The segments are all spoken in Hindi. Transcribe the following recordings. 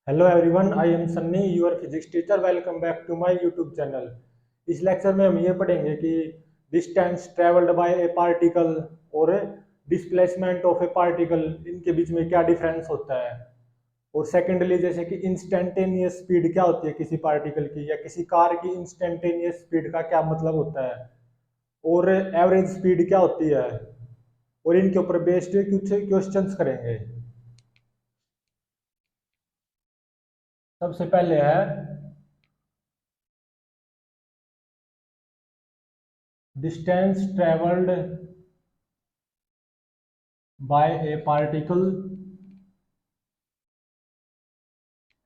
Hello everyone, I am Sunny, your physics teacher. Welcome back to my YouTube channel. इस लेक्चर में हम ये पढ़ेंगे कि distance travelled by a particle और डिस्प्लेसमेंट ऑफ ए पार्टिकल, इनके बीच में क्या डिफरेंस होता है। और सेकेंडली, जैसे कि इंस्टेंटेनियस स्पीड क्या होती है किसी पार्टिकल की, या किसी कार की इंस्टेंटेनियस स्पीड का क्या मतलब होता है, और एवरेज स्पीड क्या होती है, और इनके ऊपर बेस्ड कुछ क्वेश्चंस करेंगे। सबसे पहले है distance travelled by a particle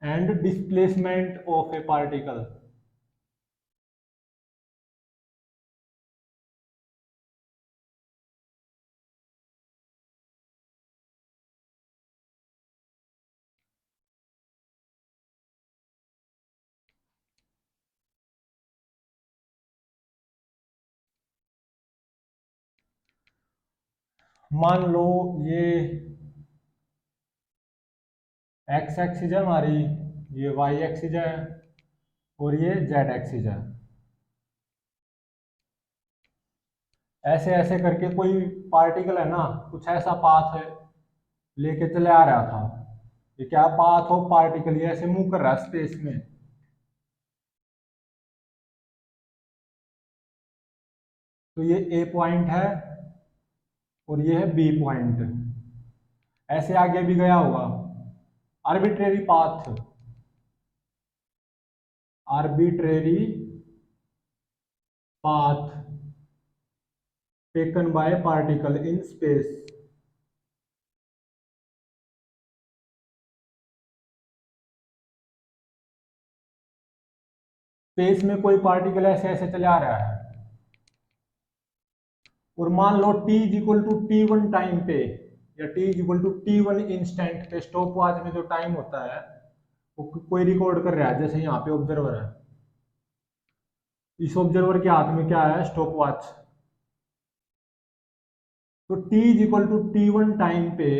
and displacement of a particle। मान लो ये x एक्सिस है हमारी, ये y एक्सिस है, और ये z एक्सिस है। ऐसे ऐसे करके कोई पार्टिकल है ना, कुछ ऐसा पाथ है लेके चले आ रहा था। ये क्या पाथ ऑफ पार्टिकल, ये ऐसे मूव कर रहा है स्पेस में। तो ये ए पॉइंट है और ये है बी पॉइंट। ऐसे आगे भी गया होगा। Arbitrary path, arbitrary path taken by a particle in space। Space में कोई पार्टिकल ऐसे ऐसे चला रहा है, और मान लो t is equal to T one time पे, या t is equal to T one instant पे, स्टॉप वॉच में जो टाइम होता है वो कोई रिकॉर्ड कर रहा है। जैसे यहाँ पे ऑब्जर्वर है, इस ऑब्जर्वर के हाथ में क्या है, स्टॉप वॉच। तो t is equal to T one time पे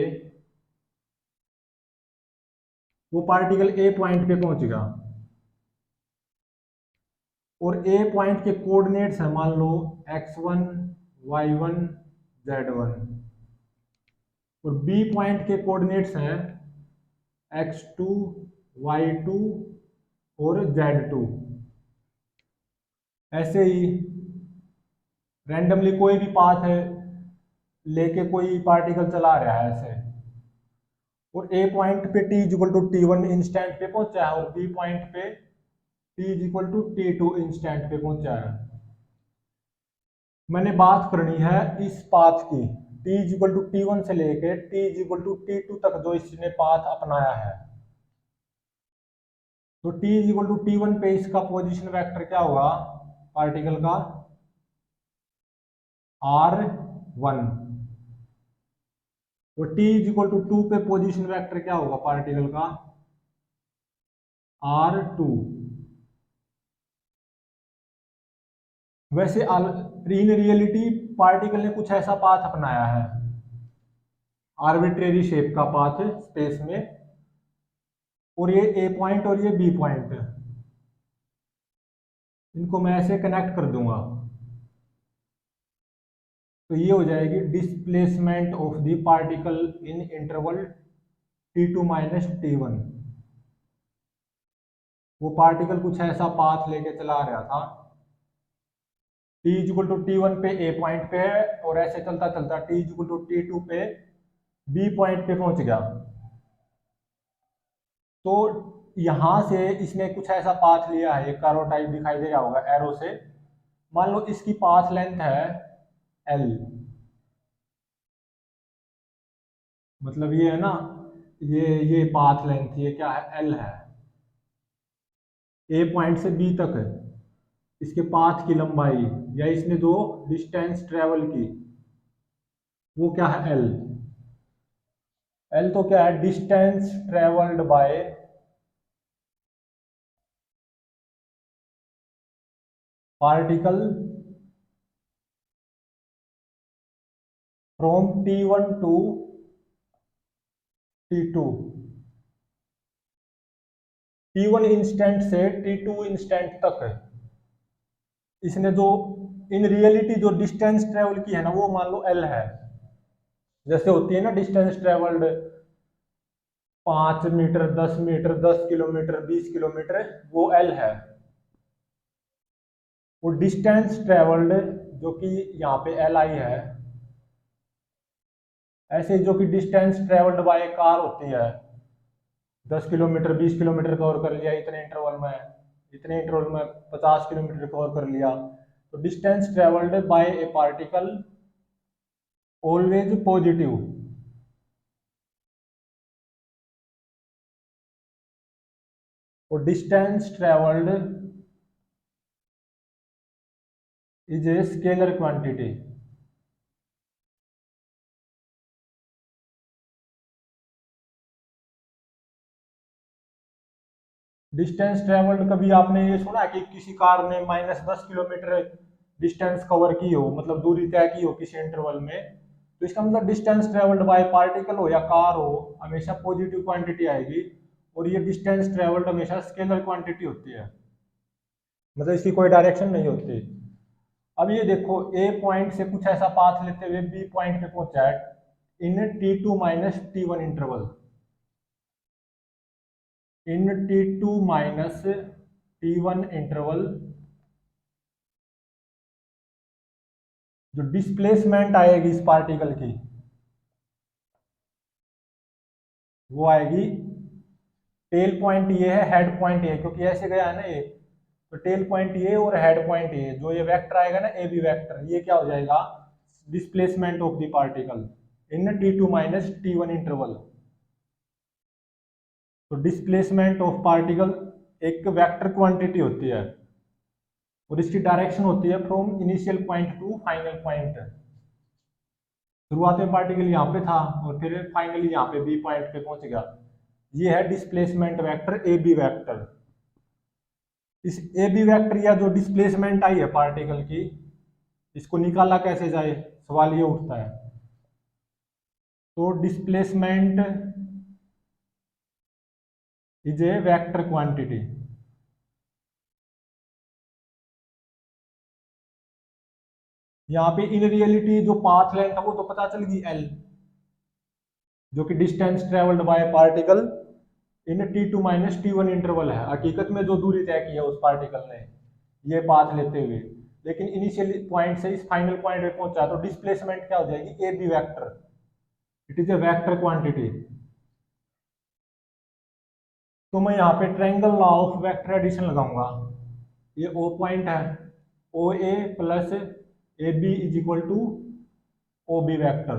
वो पार्टिकल ए पॉइंट पे पहुंचेगा, और ए पॉइंट के कोऑर्डिनेट्स है मान लो x1 y1 z1, और बी पॉइंट के कोऑर्डिनेट्स हैं x2 y2 और z2। ऐसे ही रैंडमली कोई भी पाथ है लेके कोई पार्टिकल चला रहा है ऐसे, और ए पॉइंट पे t equal to T one instant पे पहुंचा है, और बी पॉइंट पे t equal to T two instant पे पहुंचा है। मैंने बात करनी है इस पाथ की, t equal to T one से लेके t equal to T two तक जो इसने पाथ अपनाया है। तो t equal to T one पे इसका पोजीशन वेक्टर क्या होगा पार्टिकल का, r1। और t इक्वल टू टू पे पोजीशन वेक्टर क्या होगा पार्टिकल का, r2। वैसे इन रियलिटी पार्टिकल ने कुछ ऐसा पाथ अपनाया है, आर्बिट्रेरी शेप का पाथ स्पेस में, और ये ए पॉइंट और ये बी पॉइंट, इनको मैं ऐसे कनेक्ट कर दूंगा। तो ये हो जाएगी displacement of the particle in interval t2 minus t1। वो पार्टिकल कुछ ऐसा पाथ लेके चला रहा था, t equal to T one पे ए पॉइंट पे है, और ऐसे चलता चलता t equal to T two पे बी पॉइंट पे पहुंच गया। तो यहां से इसने कुछ ऐसा पाथ लिया है, एक कारो टाइप दिखाई दे रहा होगा एरो से। मान लो इसकी पाथ लेंथ है l, मतलब ये है ना, ये पाथ लेंथ ये क्या है, l है। ए पॉइंट से बी तक है इसके पाथ की लंबाई, या इसने जो डिस्टेंस ट्रेवल की वो क्या है, एल। एल तो क्या है, distance travelled by particle from t1 to t2। T1 instant से T2 इंस्टेंट तक इसने जो इन रियलिटी जो डिस्टेंस ट्रेवल की है ना वो मान लो L है। जैसे होती है ना distance travelled 5 metre, 10 metre, 10 kilometre, 20 kilometre, वो L है। वो डिस्टेंस ट्रेवल्ड जो कि यहाँ पे Li है, ऐसे जो कि डिस्टेंस ट्रेवल्ड बाय कार होती है, 10 किलोमीटर, 20 किलोमीटर कवर कर लिया इतने इंटरवल में, इतने इंटरवल में 50 किलोमीटर कवर कर लिया। तो distance travelled by a particle always positive. और distance travelled is a scalar quantity. Distance travelled कभी आपने ये सुना है कि किसी कार ने -10 किलोमीटर डिस्टेंस कवर की हो, मतलब दूरी तय की हो किसी इंटरवल में, तो इसका मतलब डिस्टेंस ट्रेवल्ड बाय पार्टिकल हो या कार हो, हमेशा पॉजिटिव क्वांटिटी आएगी। और ये डिस्टेंस ट्रेवल्ड हमेशा स्केलर क्वांटिटी होती है, मतलब इसकी कोई डायरेक्शन नहीं होती। अब ये देखो, ए पॉइंट से कुछ ऐसा पाथ लेते हुए बी पॉइंट पे पहुंचा है इन T2 माइनस T1 इंटरवल, इन T2 माइनस T1 इंटरवल। जो डिस्प्लेसमेंट आएगी इस पार्टिकल की वो आएगी, टेल पॉइंट ये है, हेड पॉइंट ये, क्योंकि ऐसे गया है ना ये, तो टेल पॉइंट ये और हेड पॉइंट ये, जो ये वेक्टर आएगा ना ए बी वेक्टर, ये क्या हो जाएगा, displacement of the particle in T2 minus T1 interval. तो डिस्प्लेसमेंट ऑफ पार्टिकल एक वेक्टर क्वांटिटी होती है और इसकी डायरेक्शन होती है from initial point two final point. शुरुआत में पार्टिकल यहाँ पे था और फिर फाइनली यहाँ पे बी पॉइंट पे पहुंच गया। ये है displacement vector A B vector. इस ए बी वेक्टर या जो डिस्प्लेसमेंट आई है पार्टिकल की, इसको निकाला कैसे जाए, सवाल ये उठता है। तो displacement is a vector quantity. यहाँ पे इन रियलिटी जो पाथ लेंथ है वो तो पता चल गई L, जो कि distance travelled by particle in T2 minus T1 interval है। हकीकत में जो दूरी तय की है उस पार्टिकल ने ये पाथ लेते हुए, लेकिन इनिशियल पॉइंट से इस फाइनल पॉइंट पे पहुंचा, तो डिस्प्लेसमेंट क्या हो जाएगी, A B vector, it is a vector quantity. तो मैं यहाँ पे triangle law of vector addition लगाऊंगा। ये ओ पॉइंट है, O A plus A B is equal to O B vector,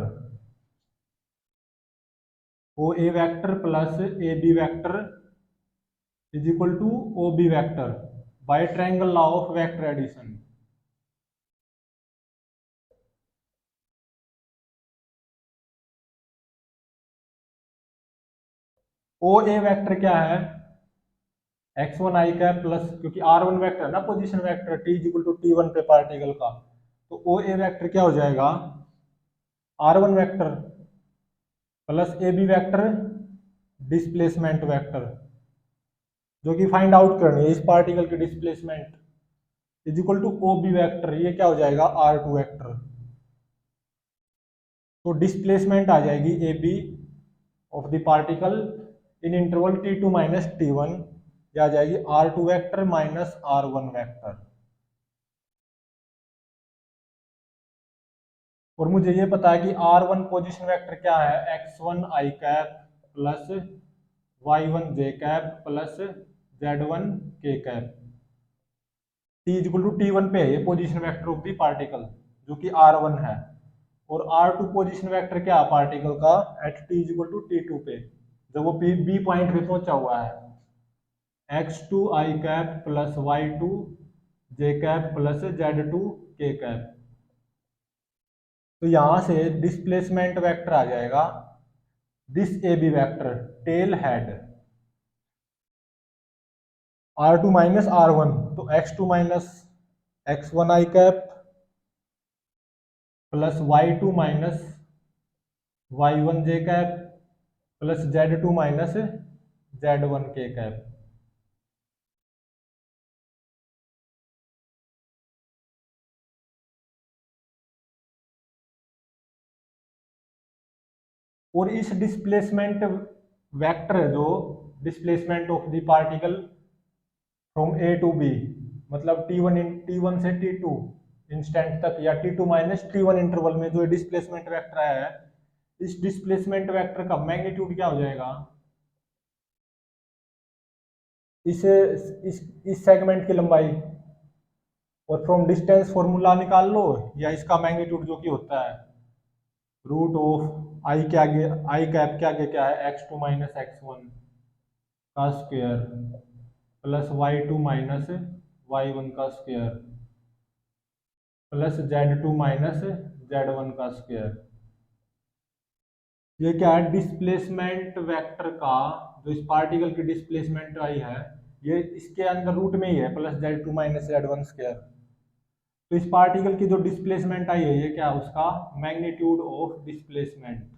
O A vector plus A B vector is equal to O B vector by triangle law of vector addition. O A vector क्या है, x1 आई कैप प्लस, क्योंकि r1 वेक्टर है ना position vector, t is equal to t1 पे पार्टिकल का, तो ओ ए वेक्टर क्या हो जाएगा, r1 vector plus A B vector displacement vector, जो कि फाइंड आउट करनी है इस पार्टिकल की displacement, is equal to O B vector, ये क्या हो जाएगा, r2 वेक्टर। तो डिस्प्लेसमेंट आ जाएगी A B of the particle in interval T2 minus T1, या आ जाएगी R2 vector minus R1 vector. और मुझे ये पता है कि R1 पोजीशन वेक्टर क्या है, x1 I cap plus y1 J cap plus z1 K cap. t equal to T1 पे है ये position vector of the particle, जो कि R1 है। और R2 पोजीशन वेक्टर क्या है पार्टिकल का, eight t equal to T2 पे, जब वो बी पॉइंट पे पहुंचा हुआ है, x2 आई कैप प्लस y2 जे कैप प्लस z2 के कैप। तो यहां से डिस्प्लेसमेंट वेक्टर आ जाएगा this A B vector tail head R2 minus R1, तो x2 minus x1 I cap plus y2 minus y1 J cap plus z2 minus z1 K cap. और इस डिस्प्लेसमेंट वेक्टर जो displacement of the particle from A to B, मतलब टी वन से टी2 इंस्टेंट तक या टी2 माइनस टी1 इंटरवल में जो डिस्प्लेसमेंट वेक्टर आया है, इस डिस्प्लेसमेंट वेक्टर का मैग्नीट्यूड क्या हो जाएगा, इस सेगमेंट की लंबाई, और फ्रॉम डिस्टेंस फॉर्मूला निकाल लो, या इसका मैग्नीट्यूड जो कि होता है रूट ऑफ आई के आगे, आई कैप के आगे क्या है, x2 माइनस x1 का square plus y2 minus y1 का square plus z2 minus z1 का स्क्वायर। ये क्या है, डिस्प्लेसमेंट वेक्टर का जो इस पार्टिकल की डिस्प्लेसमेंट आई है, ये इसके अंदर रूट में ही है, plus z2 minus z1 square. तो इस पार्टिकल की जो डिस्प्लेसमेंट आई है, ये क्या है, उसका magnitude of displacement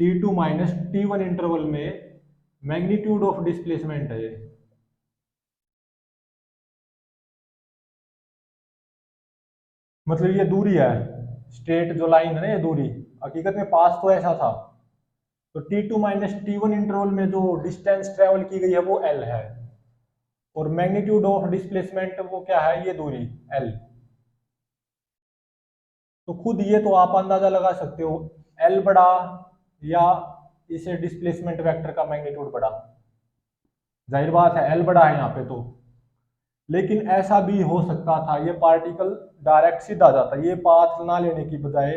t2 minus t1 interval में मैग्नीट्यूड ऑफ डिस्प्लेसमेंट है ये। मतलब ये दूरी है, स्ट्रेट जो लाइन है ना, ये दूरी हकीकत में पास तो ऐसा था। तो t2 माइनस t1 इंटरवल में जो डिस्टेंस ट्रेवल की गई है वो l है, और मैग्नीट्यूड ऑफ डिस्प्लेसमेंट वो क्या है, ये दूरी l। तो खुद ये तो आप अंदाजा लगा सकते हो, l बड़ा या इसे डिस्प्लेसमेंट वेक्टर का मैग्नीट्यूड बड़ा, जाहिर बात है l बड़ा है यहाँ पे। तो लेकिन ऐसा भी हो सकता था, ये पार्टिकल डायरेक्ट सीधा जाता, ये पाथ ना लेने की बजाय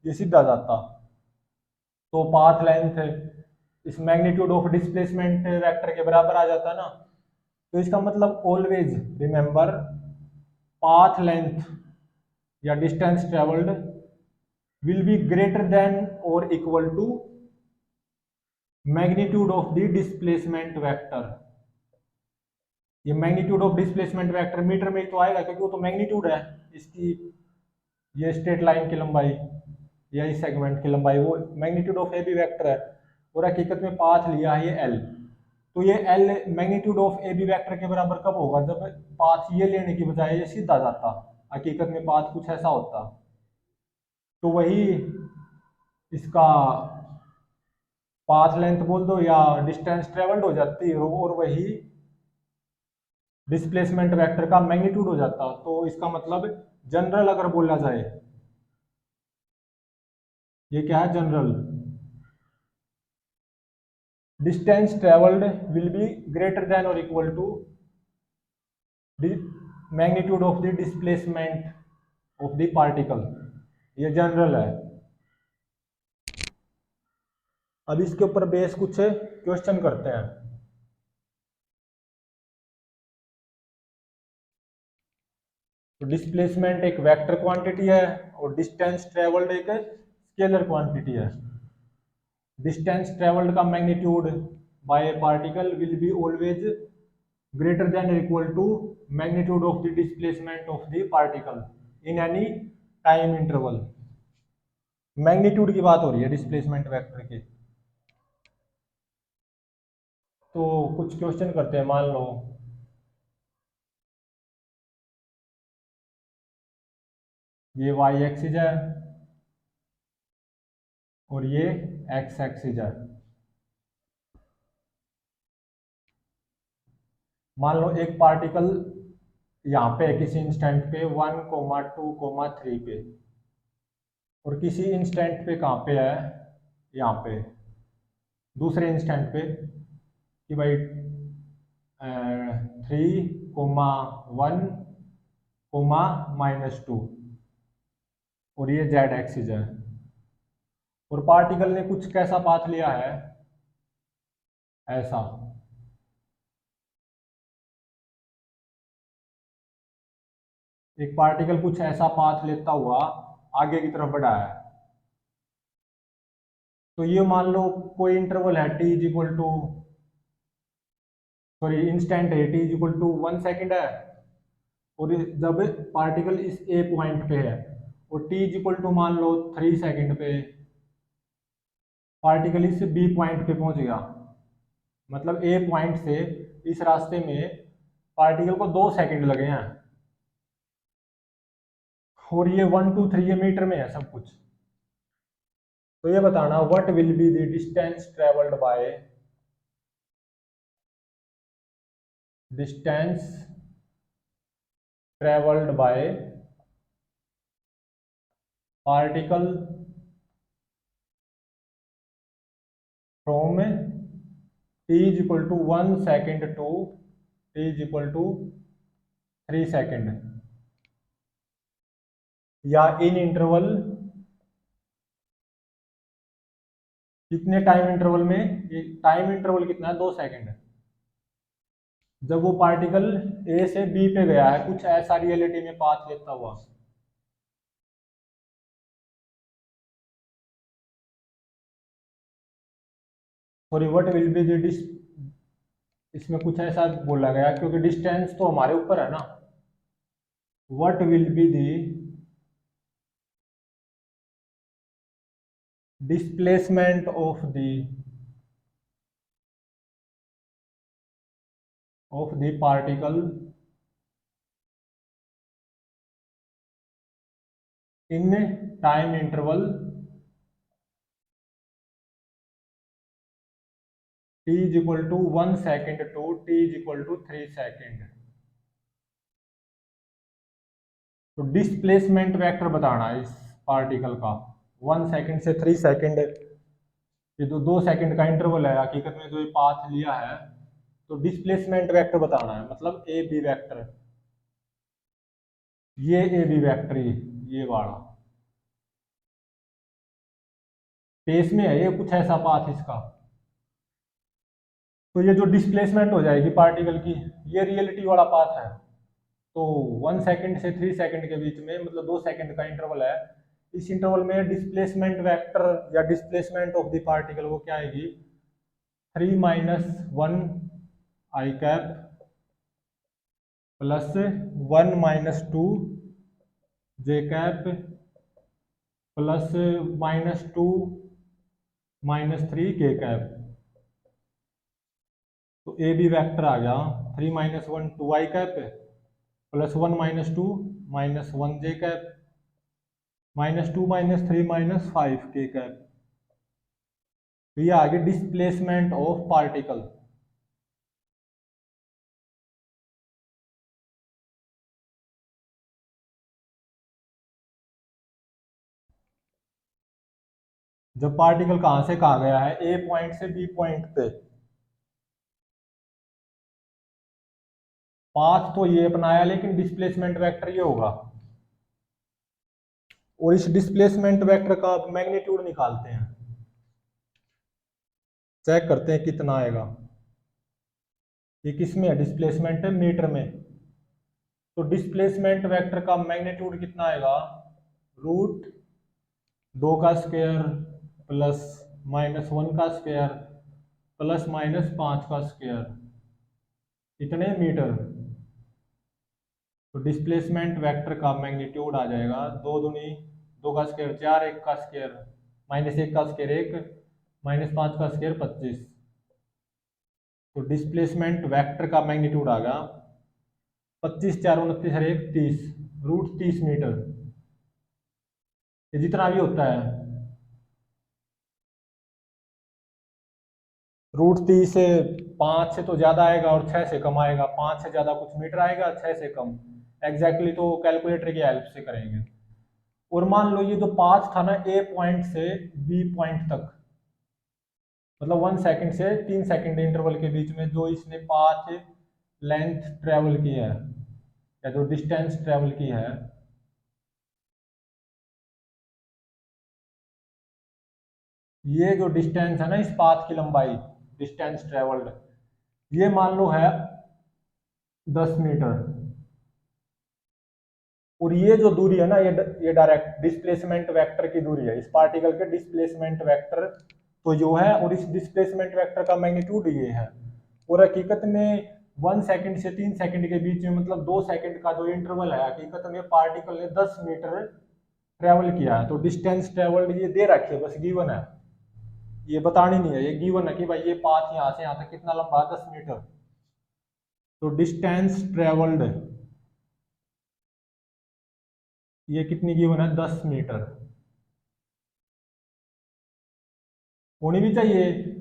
ये सीधा जाता, तो पाथ लेंथ इस मैग्नीट्यूड ऑफ डिस्प्लेसमेंट वेक्टर के बराबर आ जाता ना। तो इसका मतलब ऑलवेज रिमेंबर पाथ लेंथ या distance travelled will be greater than और equal to magnitude of the displacement vector. ये magnitude of displacement vector metre में ही तो आएगा, क्योंकि वो तो मैग्नीट्यूड है इसकी, ये स्ट्रेट लाइन की लंबाई या इस सेगमेंट की लंबाई, वो magnitude of A B vector है, और हकीकत में पाथ लिया है ये एल। तो ये L magnitude of A B vector के बराबर कब होगा, जब पाथ ये लेने की बजाय ये सीधा जाता, हकीकत में पाथ कुछ ऐसा होता। तो वही इसका पाथ लेंथ बोल दो या डिस्टेंस ट्रेवल्ड हो जाती, और वही डिस्प्लेसमेंट वेक्टर का मैग्नीट्यूड हो जाता। तो इसका मतलब जनरल अगर बोला जाए, ये क्या है general, distance travelled will be greater than और equal to magnitude of the displacement of the particle, ये जनरल है। अब इसके ऊपर बेस कुछ क्वेश्चन करते हैं। तो डिस्प्लेसमेंट एक वेक्टर क्वांटिटी है और डिस्टेंस ट्रेवल्ड एक स्केलर क्वांटिटी है। डिस्टेंस ट्रेवल्ड का magnitude by a particle will be always greater than equal to magnitude of the displacement of the particle in any time interval. Magnitude की बात हो रही है डिस्प्लेसमेंट वेक्टर की। तो कुछ क्वेश्चन करते हैं। मान लो ये वाई एक्सिस है और ये एक्स एक्सिस है। मान लो एक पार्टिकल यहाँ पे है किसी इंस्टेंट पे 1,2,3 पे, और किसी इंस्टेंट पे कहाँ पे है, यहाँ पे दूसरे इंस्टेंट पे कि भाई 3,1,-2, और ये जेड एक्सिस है, और पार्टिकल ने कुछ कैसा पाथ लिया है, ऐसा। एक पार्टिकल कुछ ऐसा पाथ लेता हुआ आगे की तरफ बढ़ा है। तो ये मान लो कोई इंटरवल है T is equal to, sorry instant है T is equal to 1 second है, और जब पार्टिकल इस ए पॉइंट पे है और टी इज इक्वल टू मान लो 3 सेकेंड पे पार्टिकल इस बी पॉइंट पे पहुंच गया, मतलब ए पॉइंट से इस रास्ते में पार्टिकल को 2 सेकेंड लगे हैं, और ये 1 2 3 ये मीटर में है सब कुछ। तो ये बताना what will be the distance travelled by distance travelled by particle from t is equal to 1 second to t is equal to 3 second, या इन इंटरवल कितने टाइम इंटरवल में, ये टाइम इंटरवल कितना है 2 सेकेंड, जब वो पार्टिकल ए से बी पे गया है कुछ ऐसा रियलिटी में पाथ लेता हुआ। Sorry what will be the इसमें कुछ ऐसा बोला गया क्योंकि डिस्टेंस तो हमारे ऊपर है ना। What will be the displacement of the particle in time interval t is equal to 1 second to t is equal to 3 second. तो डिस्प्लेसमेंट वेक्टर बताना इस पार्टिकल का 1 सेकेंड से 3 सेकेंड, ये तो 2 सेकेंड का इंटरवल है हकीकत में जो ये पाथ लिया है। तो डिस्प्लेसमेंट वेक्टर बताना है, मतलब ए बी वेक्टर, ये ए बी वेक्टर ये वाला स्पेस में है, ये कुछ ऐसा पाथ इसका। तो ये जो डिस्प्लेसमेंट हो जाएगी पार्टिकल की, ये रियलिटी वाला पाथ है। तो 1 सेकेंड से 3 सेकेंड के बीच में, मतलब 2 सेकेंड का इंटरवल है, इस इंटरवल में डिस्प्लेसमेंट वेक्टर या डिस्प्लेसमेंट ऑफ द पार्टिकल वो क्या आएगी, 3 - 1 आई कैप प्लस 1 - 2 जे कैप प्लस -2 - 3 के कैप। तो ए बी वैक्टर आ गया 3 - 1 2 आई कैप प्लस 1 - 2 -1 जे कैप -2 -3 -5 के कैप। तो ये आ गया डिस्प्लेसमेंट ऑफ पार्टिकल। जब पार्टिकल कहां से कहा गया है, ए पॉइंट से बी पॉइंट पे, पाथ तो ये अपनाया लेकिन डिस्प्लेसमेंट वेक्टर ये होगा। और इस डिस्प्लेसमेंट वेक्टर का मैग्नीट्यूड निकालते हैं, चेक करते हैं कितना आएगा। ये किस में है, डिस्प्लेसमेंट है मीटर में। तो डिस्प्लेसमेंट वेक्टर का मैग्नीट्यूड कितना आएगा, √2 का स्क्वायर प्लस -1 का स्क्वायर प्लस -5 का स्क्वायर, इतने मीटर। तो डिस्प्लेसमेंट वेक्टर का मैग्नीट्यूड आ जाएगा 2 दूनी 2 का स्क्वायर 4, 1 का स्क्वायर -1 का स्क्वायर 1, -5 का स्क्वायर 25। तो डिस्प्लेसमेंट वेक्टर का मैग्नीट्यूड आ गया 25 4 29 और 1 30, √30 मीटर। ये जितना भी होता है √30 से 5 से तो ज्यादा आएगा और 6 से कम आएगा, 5 से ज्यादा कुछ मीटर आएगा, 6 से कम एग्जैक्टली तो कैलकुलेटर की हेल्प से करेंगे। और मान लो ये जो पाथ था ना ए पॉइंट से बी पॉइंट तक, मतलब 1 सेकेंड से 3 सेकेंड इंटरवल के बीच में जो इसने पाथ लेंथ ट्रेवल की है या जो डिस्टेंस ट्रेवल की है, ये जो डिस्टेंस है ना इस पाथ की लंबाई, डिस्टेंस ट्रेवल्ड, ये मान लो है 10 मीटर। और ये जो दूरी है ना, ये डायरेक्ट डिस्प्लेसमेंट वेक्टर की दूरी है, इस पार्टिकल के डिस्प्लेसमेंट वेक्टर तो जो है, और इस डिस्प्लेसमेंट वेक्टर का मैग्नीट्यूड ये है। और हकीकत में 1 सेकेंड से 3 सेकेंड के बीच में, मतलब 2 सेकेंड का जो इंटरवल है, हकीकत में पार्टिकल ने 10 मीटर ट्रेवल किया है। तो डिस्टेंस ट्रेवल्ड ये दे रखी है, बस गिवन है, ये बतानी नहीं है, ये गिवन है कि भाई ये पाथ यहाँ से यहाँ तक कितना लंबा है, 10 मीटर। तो डिस्टेंस ट्रेवल्ड ये कितनी गिवन है, 10 मीटर। होनी भी चाहिए।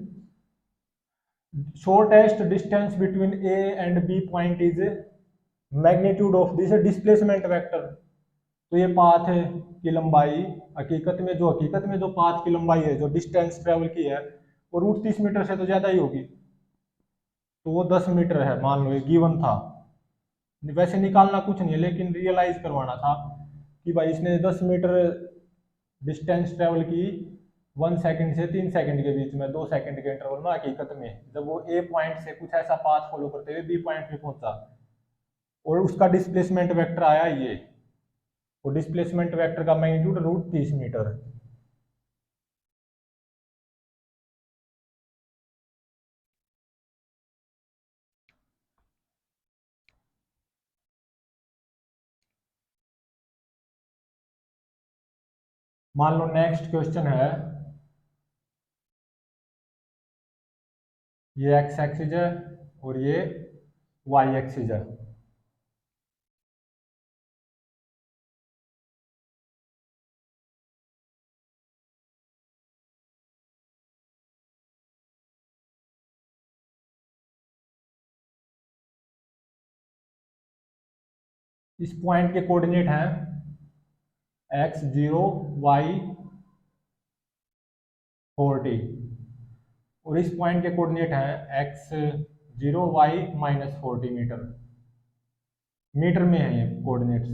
Shortest distance between A and B point is magnitude of this displacement vector. तो ये पाथ की लंबाई, हकीकत में जो पाथ की लंबाई है, जो डिस्टेंस ट्रेवल की है, वो रूट 30 मीटर से तो ज़्यादा ही होगी। तो वो 10 मीटर है, मान लो ये गिवन था। वैसे निकालना कुछ नहीं है, लेकिन रियलाइज करवाना था कि भाई इसने 10 मीटर डिस्टेंस ट्रेवल की 1 सेकंड से 3 सेकंड के बीच में, 2 सेकंड के इंटरवल में। हकीकत में जब वो ए पॉइंट से कुछ ऐसा पाथ फॉलो करते हुए बी पॉइंट पे पहुंचा और उसका डिस्प्लेसमेंट वेक्टर आया ये, वो डिस्प्लेसमेंट वेक्टर का मैग्नीट्यूड रूट 30 मीटर। मान लो नेक्स्ट क्वेश्चन है, ये एक्स एक्सिस है और ये वाई एक्सिस है। इस पॉइंट के कोऑर्डिनेट हैं x0 y40 और इस पॉइंट के कोऑर्डिनेट हैं x0 y-40 मीटर। मीटर में है ये कोऑर्डिनेट्स।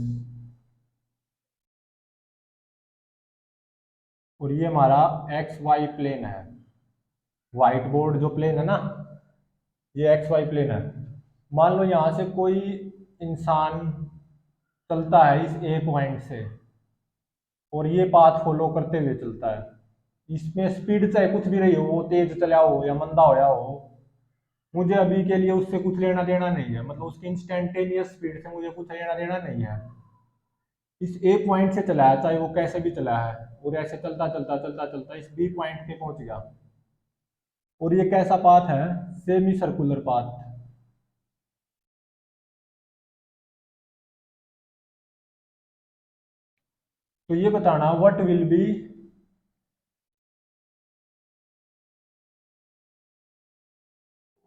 और ये हमारा एक्स वाई प्लेन है। व्हाइट बोर्ड जो प्लेन है ना, ये एक्स वाई प्लेन है। मान लो यहाँ से कोई इंसान चलता है इस ए पॉइंट से और ये पाथ फॉलो करते हुए चलता है। इसमें स्पीड चाहे कुछ भी रही हो, वो तेज चला हो या मंदा होया हो, मुझे अभी के लिए उससे कुछ लेना देना नहीं है। मतलब उसकी इंस्टेंटेनियस स्पीड से मुझे कुछ लेना देना नहीं है। इस ए पॉइंट से चला है, चाहे वो कैसे भी चला है, और ऐसे चलता चलता चलता चलता इस बी पॉइंट पे पहुंच गया। और ये कैसा पाथ है? Semi circular path. तो ये बताना what will be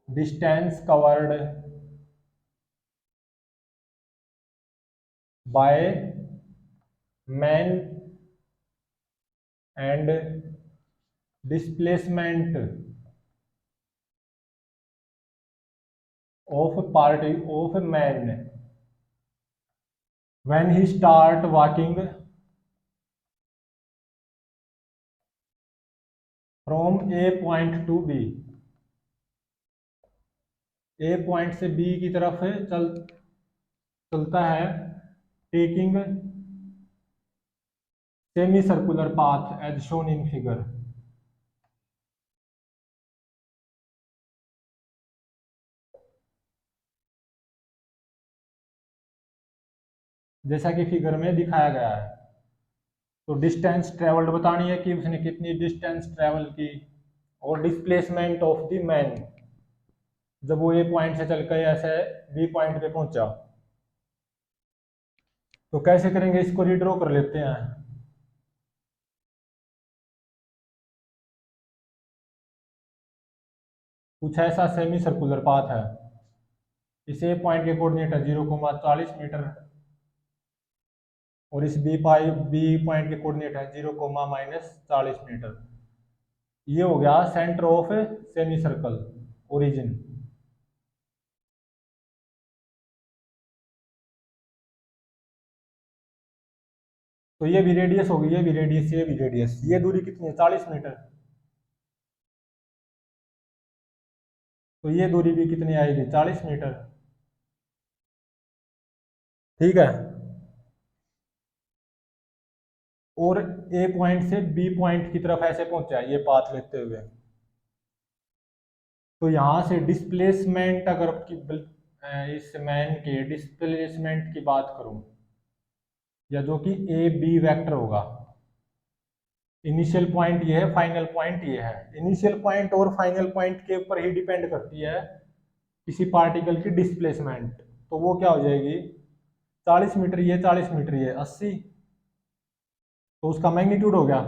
distance covered by man and displacement of party of man when he start walking from A point to B. A point से बी की तरफ चलता है, taking semi circular path as shown in figure. जैसा कि फिगर में दिखाया गया है। तो डिस्टेंस ट्रेवल्ड बतानी है कि उसने कितनी डिस्टेंस ट्रेवल की, और डिस्प्लेसमेंट ऑफ द मैन जब वो ए पॉइंट से चल कर ऐसे बी पॉइंट पे पहुंचा। तो कैसे करेंगे, इसको रीड्रॉ कर लेते हैं। कुछ ऐसा सेमी सर्कुलर पाथ है। इस ए पॉइंट के कोऑर्डिनेट है 0,40 मीटर और इस बी पॉइंट के कोऑर्डिनेट है 0,-40 मीटर। ये हो गया centre of semi circle, origin. तो ये भी रेडियस होगी, ये भी रेडियस, ये भी रेडियस। ये दूरी कितनी है? 40 मीटर। तो ये दूरी भी कितनी आएगी? 40 मीटर। ठीक है। और ए पॉइंट से बी पॉइंट की तरफ ऐसे पहुंचा है ये पाथ लेते हुए। तो यहां से डिस्प्लेसमेंट, अगर इस मैन के डिस्प्लेसमेंट की बात करूं, या जो कि ए बी वेक्टर होगा, इनिशियल पॉइंट ये है, फाइनल पॉइंट ये है। इनिशियल पॉइंट और फाइनल पॉइंट के ऊपर ही डिपेंड करती है किसी पार्टिकल की डिस्प्लेसमेंट। तो वो क्या हो जाएगी? 40 मीटर ये, 40 मीटर ये, 80। तो उसका मैग्नीट्यूड हो गया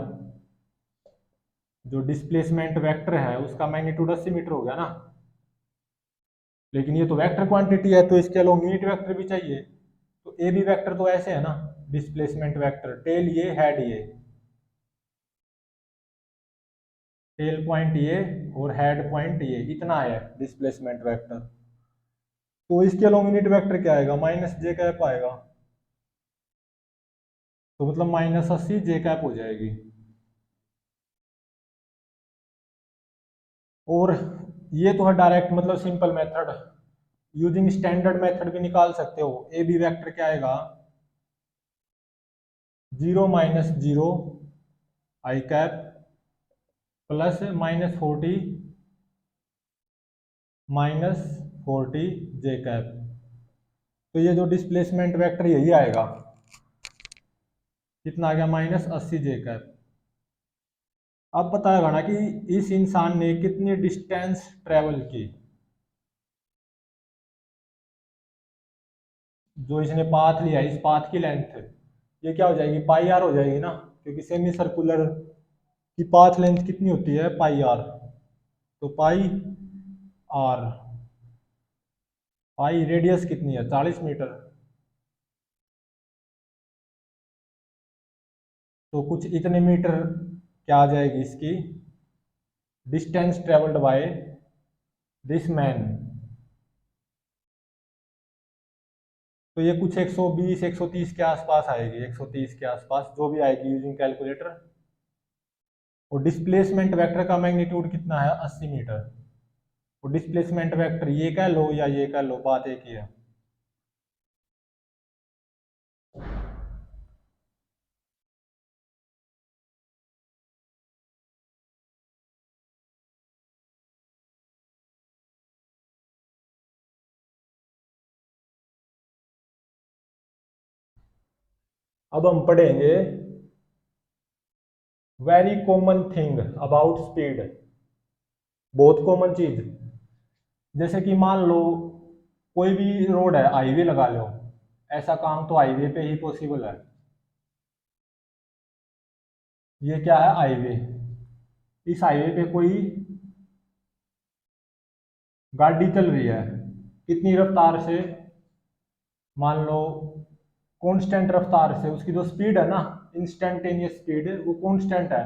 जो डिस्प्लेसमेंट वेक्टर है उसका मैग्नीट्यूड 80 मीटर हो गया ना। लेकिन ये तो वेक्टर क्वांटिटी है, तो इसके अलोंग यूनिट वेक्टर भी चाहिए। तो ए बी वेक्टर तो ऐसे है ना, डिस्प्लेसमेंट वेक्टर, टेल ये हेड ये, टेल पॉइंट ये और हेड पॉइंट ये, इतना है डिस्प्लेसमेंट वेक्टर। तो इसके अलोंग यूनिट वेक्टर क्या आएगा, माइनस जे कैप आएगा। तो मतलब -80 जे कैप हो जाएगी। और ये तो है डायरेक्ट, मतलब simple method. Using standard method भी निकाल सकते हो। ए बी वेक्टर क्या आएगा, 0 - 0 आई कैप प्लस -40 -40 जे कैप। तो ये जो डिस्प्लेसमेंट वेक्टर यही आएगा, कितना आ गया, -80 जे कैप। अब पता है ना कि इस इंसान ने कितनी डिस्टेंस ट्रेवल की। जो इसने पाथ लिया, इस पाथ की लेंथ ये क्या हो जाएगी, पाई आर हो जाएगी ना, क्योंकि सेमी सर्कुलर की पाथ लेंथ कितनी होती है, पाई आर। तो पाई आर, पाई रेडियस कितनी है, 40 मीटर। तो कुछ इतने मीटर क्या आ जाएगी इसकी distance travelled by this man. तो ये कुछ 120 130 के आसपास आएगी, 130 के आसपास जो भी आएगी यूजिंग कैलकुलेटर। और डिस्प्लेसमेंट वेक्टर का मैग्नीट्यूड कितना है, 80 मीटर। और डिस्प्लेसमेंट वेक्टर ये कह लो या ये कह लो, बात एक ही है। अब हम पढ़ेंगे very common thing about speed. बहुत कॉमन चीज, जैसे कि मान लो कोई भी रोड है, हाईवे लगा लो। ऐसा काम तो हाईवे पे ही पॉसिबल है। ये क्या है, हाईवे। इस हाईवे पे कोई गाड़ी चल रही है, कितनी रफ्तार से, मान लो कांस्टेंट रफ्तार से। उसकी जो स्पीड है ना, इंस्टेंटेनियस स्पीड, वो कांस्टेंट है।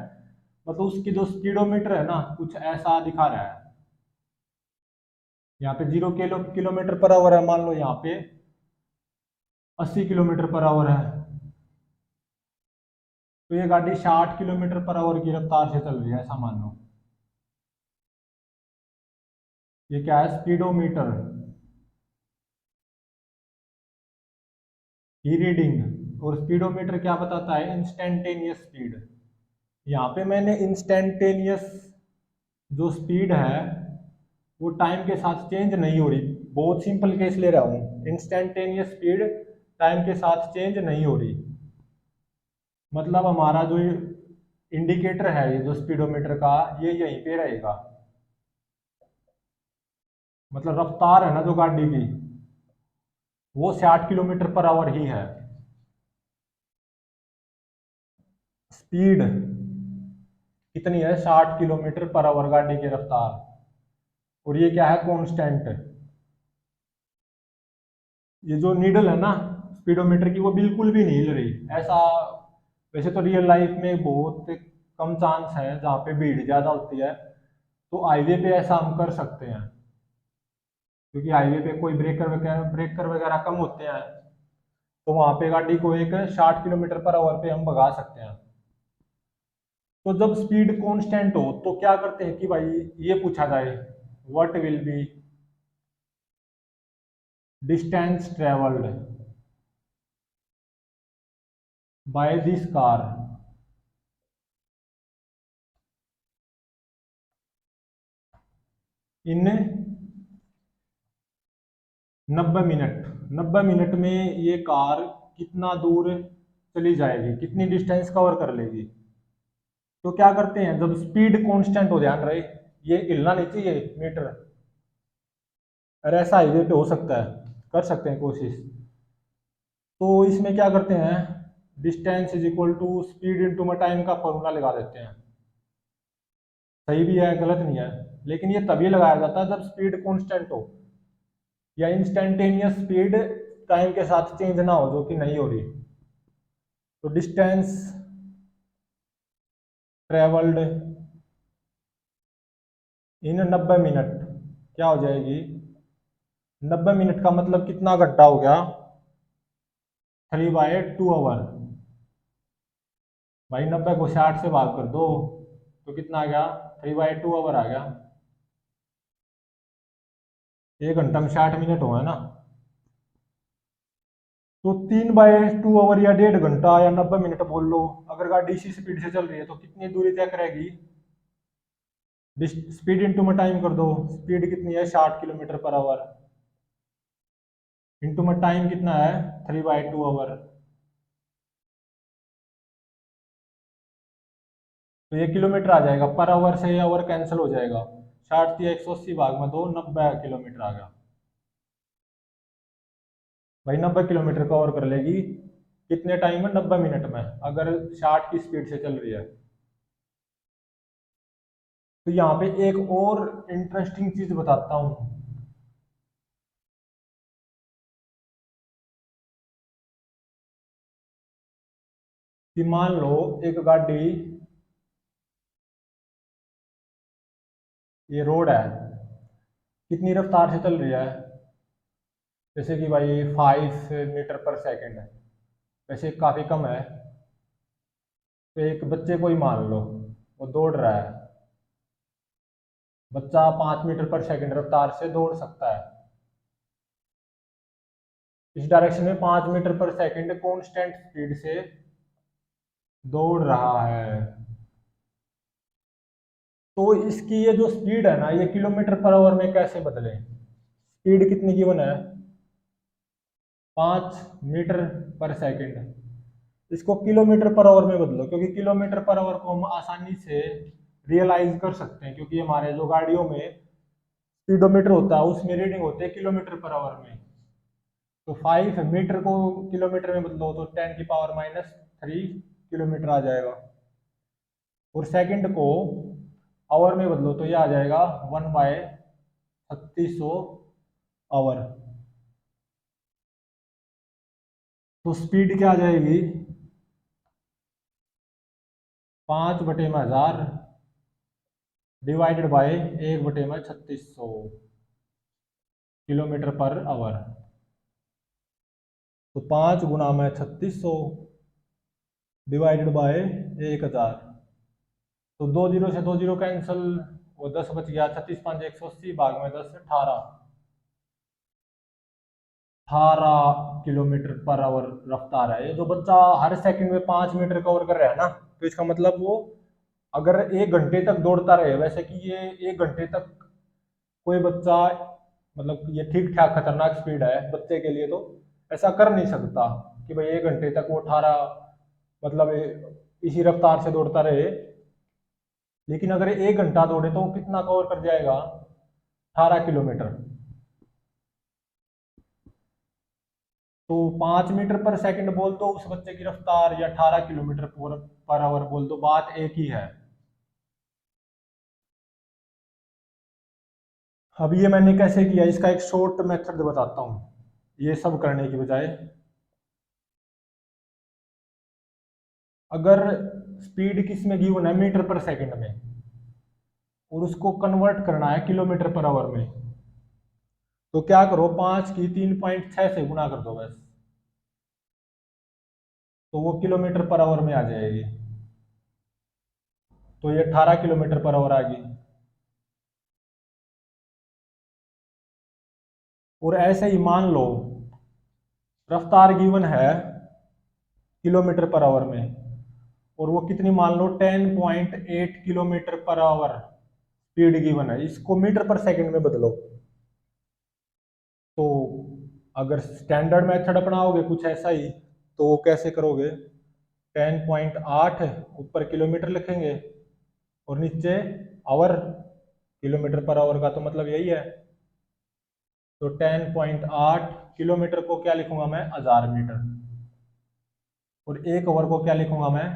मतलब उसकी जो स्पीडोमीटर है ना, कुछ ऐसा दिखा रहा है। यहाँ पे 0 किलोमीटर पर आवर है, मान लो यहाँ पे 80 किलोमीटर पर आवर है। तो ये गाड़ी 60 किलोमीटर पर आवर की रफ्तार से चल रही है, ऐसा मान लो। ये क्या है, स्पीडोमीटर की रीडिंग। और स्पीडोमीटर क्या बताता है, इंस्टेंटेनियस स्पीड। यहाँ पे मैंने इंस्टेंटेनियस जो स्पीड है वो टाइम के साथ चेंज नहीं हो रही। बहुत सिंपल केस ले रहा हूँ, इंस्टेंटेनियस स्पीड टाइम के साथ चेंज नहीं हो रही। मतलब हमारा जो इंडिकेटर है, ये जो स्पीडोमीटर का, ये यहीं पे रहेगा। मतलब रफ्तार है ना जो गाड़ी की, वो 60 किलोमीटर पर आवर ही है। स्पीड कितनी है, 60 किलोमीटर पर आवर गाड़ी की रफ्तार। और ये क्या है, कांस्टेंट। ये जो नीडल है ना स्पीडोमीटर की, वो बिल्कुल भी नहीं हिल रही ऐसा। वैसे तो रियल लाइफ में बहुत कम चांस है जहाँ पे भीड़ ज़्यादा होती है, तो हाईवे पे ऐसा हम कर सकते हैं। क्योंकि हाईवे पे कोई ब्रेकर वगैरह कम होते हैं, तो वहाँ पे गाड़ी को एक 60 किलोमीटर पर आवर पे हम भगा सकते हैं। तो जब स्पीड कांस्टेंट हो तो क्या करते हैं कि भाई ये पूछा जाए, what will be distance travelled by this car in 90 minute. 90 minute में ये कार कितना दूर चली जाएगी, कितनी डिस्टेंस कवर कर लेगी। तो क्या करते हैं, जब स्पीड कांस्टेंट हो, ध्यान रहे ये हिलना नहीं चाहिए मीटर। अरे ऐसा हाईवे पे हो सकता है, कर सकते हैं कोशिश। तो इसमें क्या करते हैं, distance is equal to speed into में टाइम का फॉर्मूला लगा देते हैं। सही भी है, गलत नहीं है, लेकिन ये तभी लगाया जाता है जब स्पीड कांस्टेंट हो, या इंस्टेंटेनियस स्पीड टाइम के साथ चेंज ना हो, जो कि नहीं हो रही। तो डिस्टेंस ट्रेवल्ड इन 90 मिनट क्या हो जाएगी? 90 मिनट का मतलब कितना घंटा हो गया? 3/2 आवर। भाई 90 को 60 से भाग कर दो, तो कितना आ गया? 3/2 आवर आ गया। 1 घंटा में 60 मिनट हुआ है ना। तो 3/2 आवर या 1.5 घंटा या 90 मिनट बोल लो। अगर गाड़ी इसी स्पीड से चल रही है तो कितनी दूरी तय करेगी? स्पीड इंटू में टाइम कर दो। स्पीड कितनी है? 60 किलोमीटर पर आवर। इंटू में टाइम कितना है? 3/2 आवर। तो ये किलोमीटर आ जाएगा, पर आवर से आवर कैंसिल हो जाएगा। 60 थी 180 भाग में दो, 90 किलोमीटर आ गया। भाई 90 किलोमीटर कवर कर लेगी कितने टाइम में? 90 मिनट में, अगर 60 की स्पीड से चल रही है। तो यहाँ पे एक और इंटरेस्टिंग चीज बताता हूँ कि मान लो एक गाड़ी, ये रोड है, कितनी रफ्तार से चल रही है? जैसे कि भाई 5 मीटर पर सेकेंड है, वैसे काफी कम है। तो एक बच्चे को ही मान लो, वो दौड़ रहा है। बच्चा 5 मीटर पर सेकेंड रफ्तार से दौड़ सकता है। इस डायरेक्शन में 5 मीटर पर सेकेंड कॉन्स्टेंट स्पीड से दौड़ रहा है। तो इसकी ये जो स्पीड है ना, ये किलोमीटर पर आवर में कैसे बदले? स्पीड कितनी गिवन है? 5 मीटर पर सेकेंड। इसको किलोमीटर पर आवर में बदलो, क्योंकि किलोमीटर पर आवर को हम आसानी से रियलाइज कर सकते हैं, क्योंकि हमारे जो गाड़ियों में स्पीडोमीटर होता है उसमें रीडिंग होते हैं किलोमीटर पर आवर में। तो 5 मीटर को किलोमीटर में बदलो तो 10⁻³ किलोमीटर आ जाएगा। और सेकंड को आवर में बदलो तो ये आ जाएगा 1/3600 आवर। तो स्पीड क्या आ जाएगी? 5/1000 डिवाइडेड बाय 1/3600 किलोमीटर पर आवर। तो 5 × 3600 डिवाइडेड बाय 1000। तो 2 जीरो से 2 जीरो कैंसिल, वो 10 बच गया। 36×5 180 भाग में 10 18। 18 किलोमीटर पर आवर रफ्तार है। ये जो बच्चा हर सेकंड में 5 मीटर कवर कर रहा है ना, तो इसका मतलब वो अगर 1 घंटे तक दौड़ता रहे, वैसे कि ये 1 घंटे तक कोई बच्चा, मतलब ये ठीक ठाक खतरनाक स्पीड है बच्चे के लिए, तो ऐसा कर नहीं सकता कि भाई 1 घंटे तक वो 18, मतलब इसी रफ्तार से दौड़ता रहे। लेकिन अगर 1 घंटा दौड़े तो वो कितना कवर कर जाएगा? 18 किलोमीटर। तो 5 मीटर पर सेकंड बोल दो उस बच्चे की रफ्तार, या 18 किलोमीटर पर आवर बोल दो, बात एक ही है। अब ये मैंने कैसे किया, इसका एक शॉर्ट मेथड बताता हूँ ये सब करने की बजाय। अगर स्पीड किस में गिवन है? मीटर पर सेकंड में, और उसको कन्वर्ट करना है किलोमीटर पर आवर में, तो क्या करो, 5 की 3.6 से गुणा कर दो बस, तो वो किलोमीटर पर आवर में आ जाएगी। तो ये 18 किलोमीटर पर आवर आ गई। और ऐसे ही मान लो रफ्तार गिवन है किलोमीटर पर आवर में, और वो कितनी मान लो 10.8 किलोमीटर पर आवर स्पीड गिवन है, इसको मीटर पर सेकंड में बदलो। तो अगर स्टैंडर्ड मेथड अपनाओगे कुछ ऐसा ही, तो वो कैसे करोगे? 10.8 ऊपर किलोमीटर लिखेंगे और नीचे आवर। किलोमीटर पर आवर का तो मतलब यही है। तो 10.8 किलोमीटर को क्या लिखूंगा मैं? 1000 मीटर। और 1 आवर को क्या लिखूंगा मैं?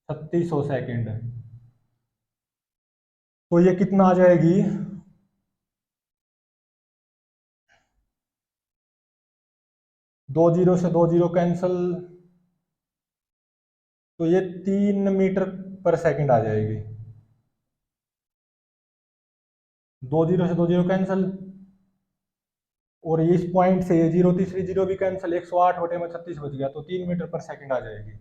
3600 सेकेंड। तो ये कितना आ जाएगी, 2 जीरो से 2 जीरो कैंसल, तो ये 3 मीटर पर सेकंड आ जाएगी। 2 जीरो से 2 जीरो कैंसल, और इस पॉइंट से ये जीरो, तीसरी जीरो भी कैंसिल, 108/36 बच गया, तो 3 मीटर पर सेकंड आ जाएगी।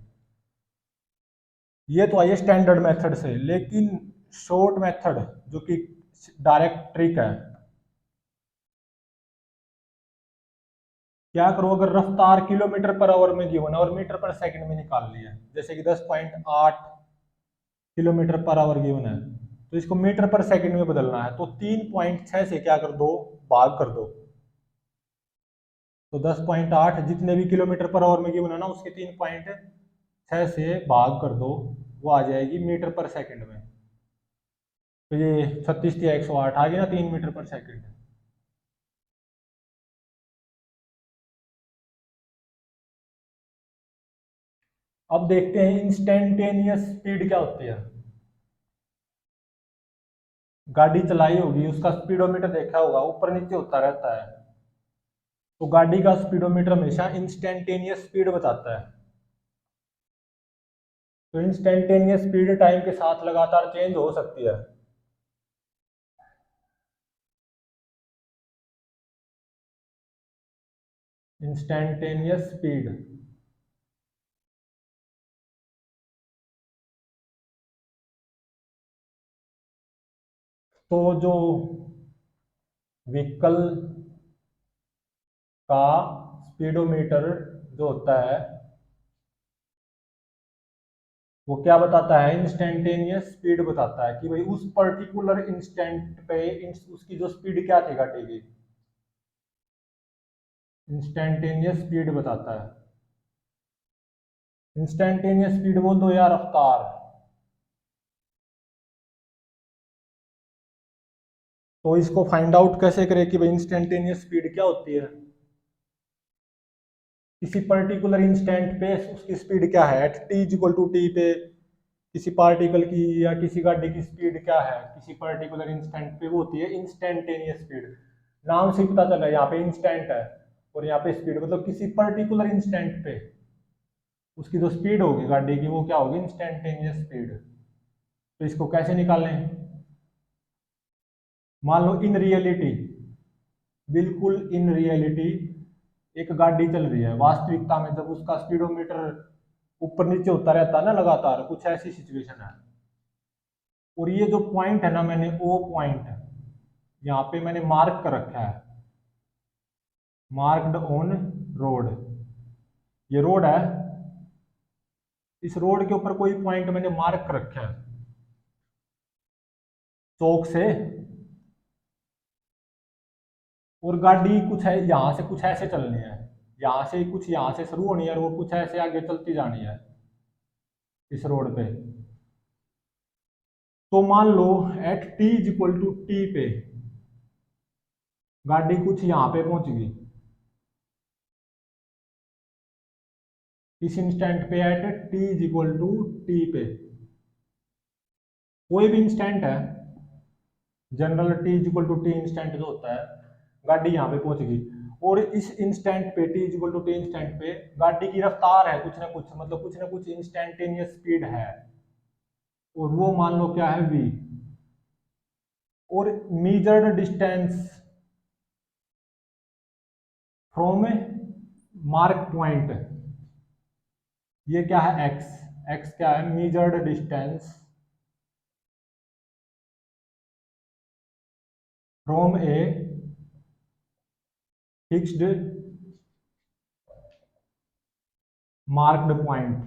ये तो आइए स्टैंडर्ड मेथड से, लेकिन शॉर्ट मेथड जो कि डायरेक्ट ट्रिक है, क्या करो अगर रफ्तार किलोमीटर/आवर में गिवन है और मीटर पर सेकंड में निकाल लिया है, जैसे कि 10.8 किलोमीटर/आवर गिवन है, तो इसको मीटर पर सेकंड में बदलना है, तो 3.6 से क्या कर दो, भाग कर दो। तो 10.8 जितने भी किलोमीटर/आवर में गिवन है ना, उसके 3.6 से भाग कर दो, वो आ जाएगी मीटर पर सेकंड में। तो ये 36 या 108 आ गया ना, 3 मीटर पर सेकंड। अब देखते हैं इंस्टेंटेनियस स्पीड क्या होती है। गाड़ी चलाई होगी, उसका स्पीडोमीटर देखा होगा, ऊपर नीचे होता रहता है, तो गाड़ी का स्पीडोमीटर हमेशा इंस्टेंटेनियस स्पीड बताता है। तो इंस्टेंटेनियस स्पीड टाइम के साथ लगातार चेंज हो सकती है। इंस्टेंटेनियस स्पीड, तो जो व्हीकल का स्पीडोमीटर जो होता है, वो क्या बताता है, इंस्टेंटेनियस स्पीड बताता है कि भाई उस पर्टिकुलर इंस्टेंट पे उसकी जो स्पीड क्या थी गाड़ी की, इंस्टेंटेनियस स्पीड बताता है। इंस्टेंटेनियस स्पीड बोल दो या रफ्तार। तो इसको फाइंड आउट कैसे करें कि भाई इंस्टेंटेनियस स्पीड क्या होती है, किसी पर्टिकुलर इंस्टेंट पे उसकी स्पीड क्या है, at T equal to T पे किसी पार्टिकल की या किसी गाड़ी की स्पीड क्या है किसी पर्टिकुलर इंस्टेंट पे, वो होती है इंस्टेंटेनियस स्पीड। नाम से ही पता चला यहाँ पे इंस्टेंट है और यहाँ पे स्पीड, मतलब किसी पर्टिकुलर इंस्टेंट पे उसकी जो स्पीड होगी गाड़ी की, वो क्या होगी, इंस्टेंटेनियस स्पीड। तो इसको कैसे निकालें, मान लो इन रियलिटी, बिल्कुल इन रियलिटी एक गाड़ी चल रही है, वास्तविकता में जब उसका स्पीडोमीटर ऊपर नीचे होता रहता है ना लगातार, कुछ ऐसी सिचुएशन है। और ये जो पॉइंट है ना, मैंने ओ पॉइंट यहाँ पे मैंने मार्क कर रखा है, मार्क्ड ऑन रोड, ये रोड है, इस रोड के ऊपर कोई पॉइंट मैंने मार्क कर रखा है चौक से, और गाड़ी कुछ है यहाँ से कुछ ऐसे चलनी है, यहाँ से कुछ यहाँ से शुरू होनी है और वो कुछ ऐसे आगे चलती जानी है इस रोड पे। तो मान लो at T equal to T पे गाड़ी कुछ यहाँ पे पहुंच गई, इस इंस्टेंट पे at T equal to T पे, कोई भी इंस्टेंट है, general T equal to T instant जो होता है, गाड़ी यहाँ पे पहुंच गई, और इस इंस्टेंट पे T equal to T instant पे गाड़ी की रफ्तार है कुछ ना कुछ, मतलब कुछ ना कुछ इंस्टेंटेनियस स्पीड है, और वो मान लो क्या है, वी। और measured distance from mark point, ये क्या है, एक्स। एक्स क्या है, measured distance from a fixed marked point,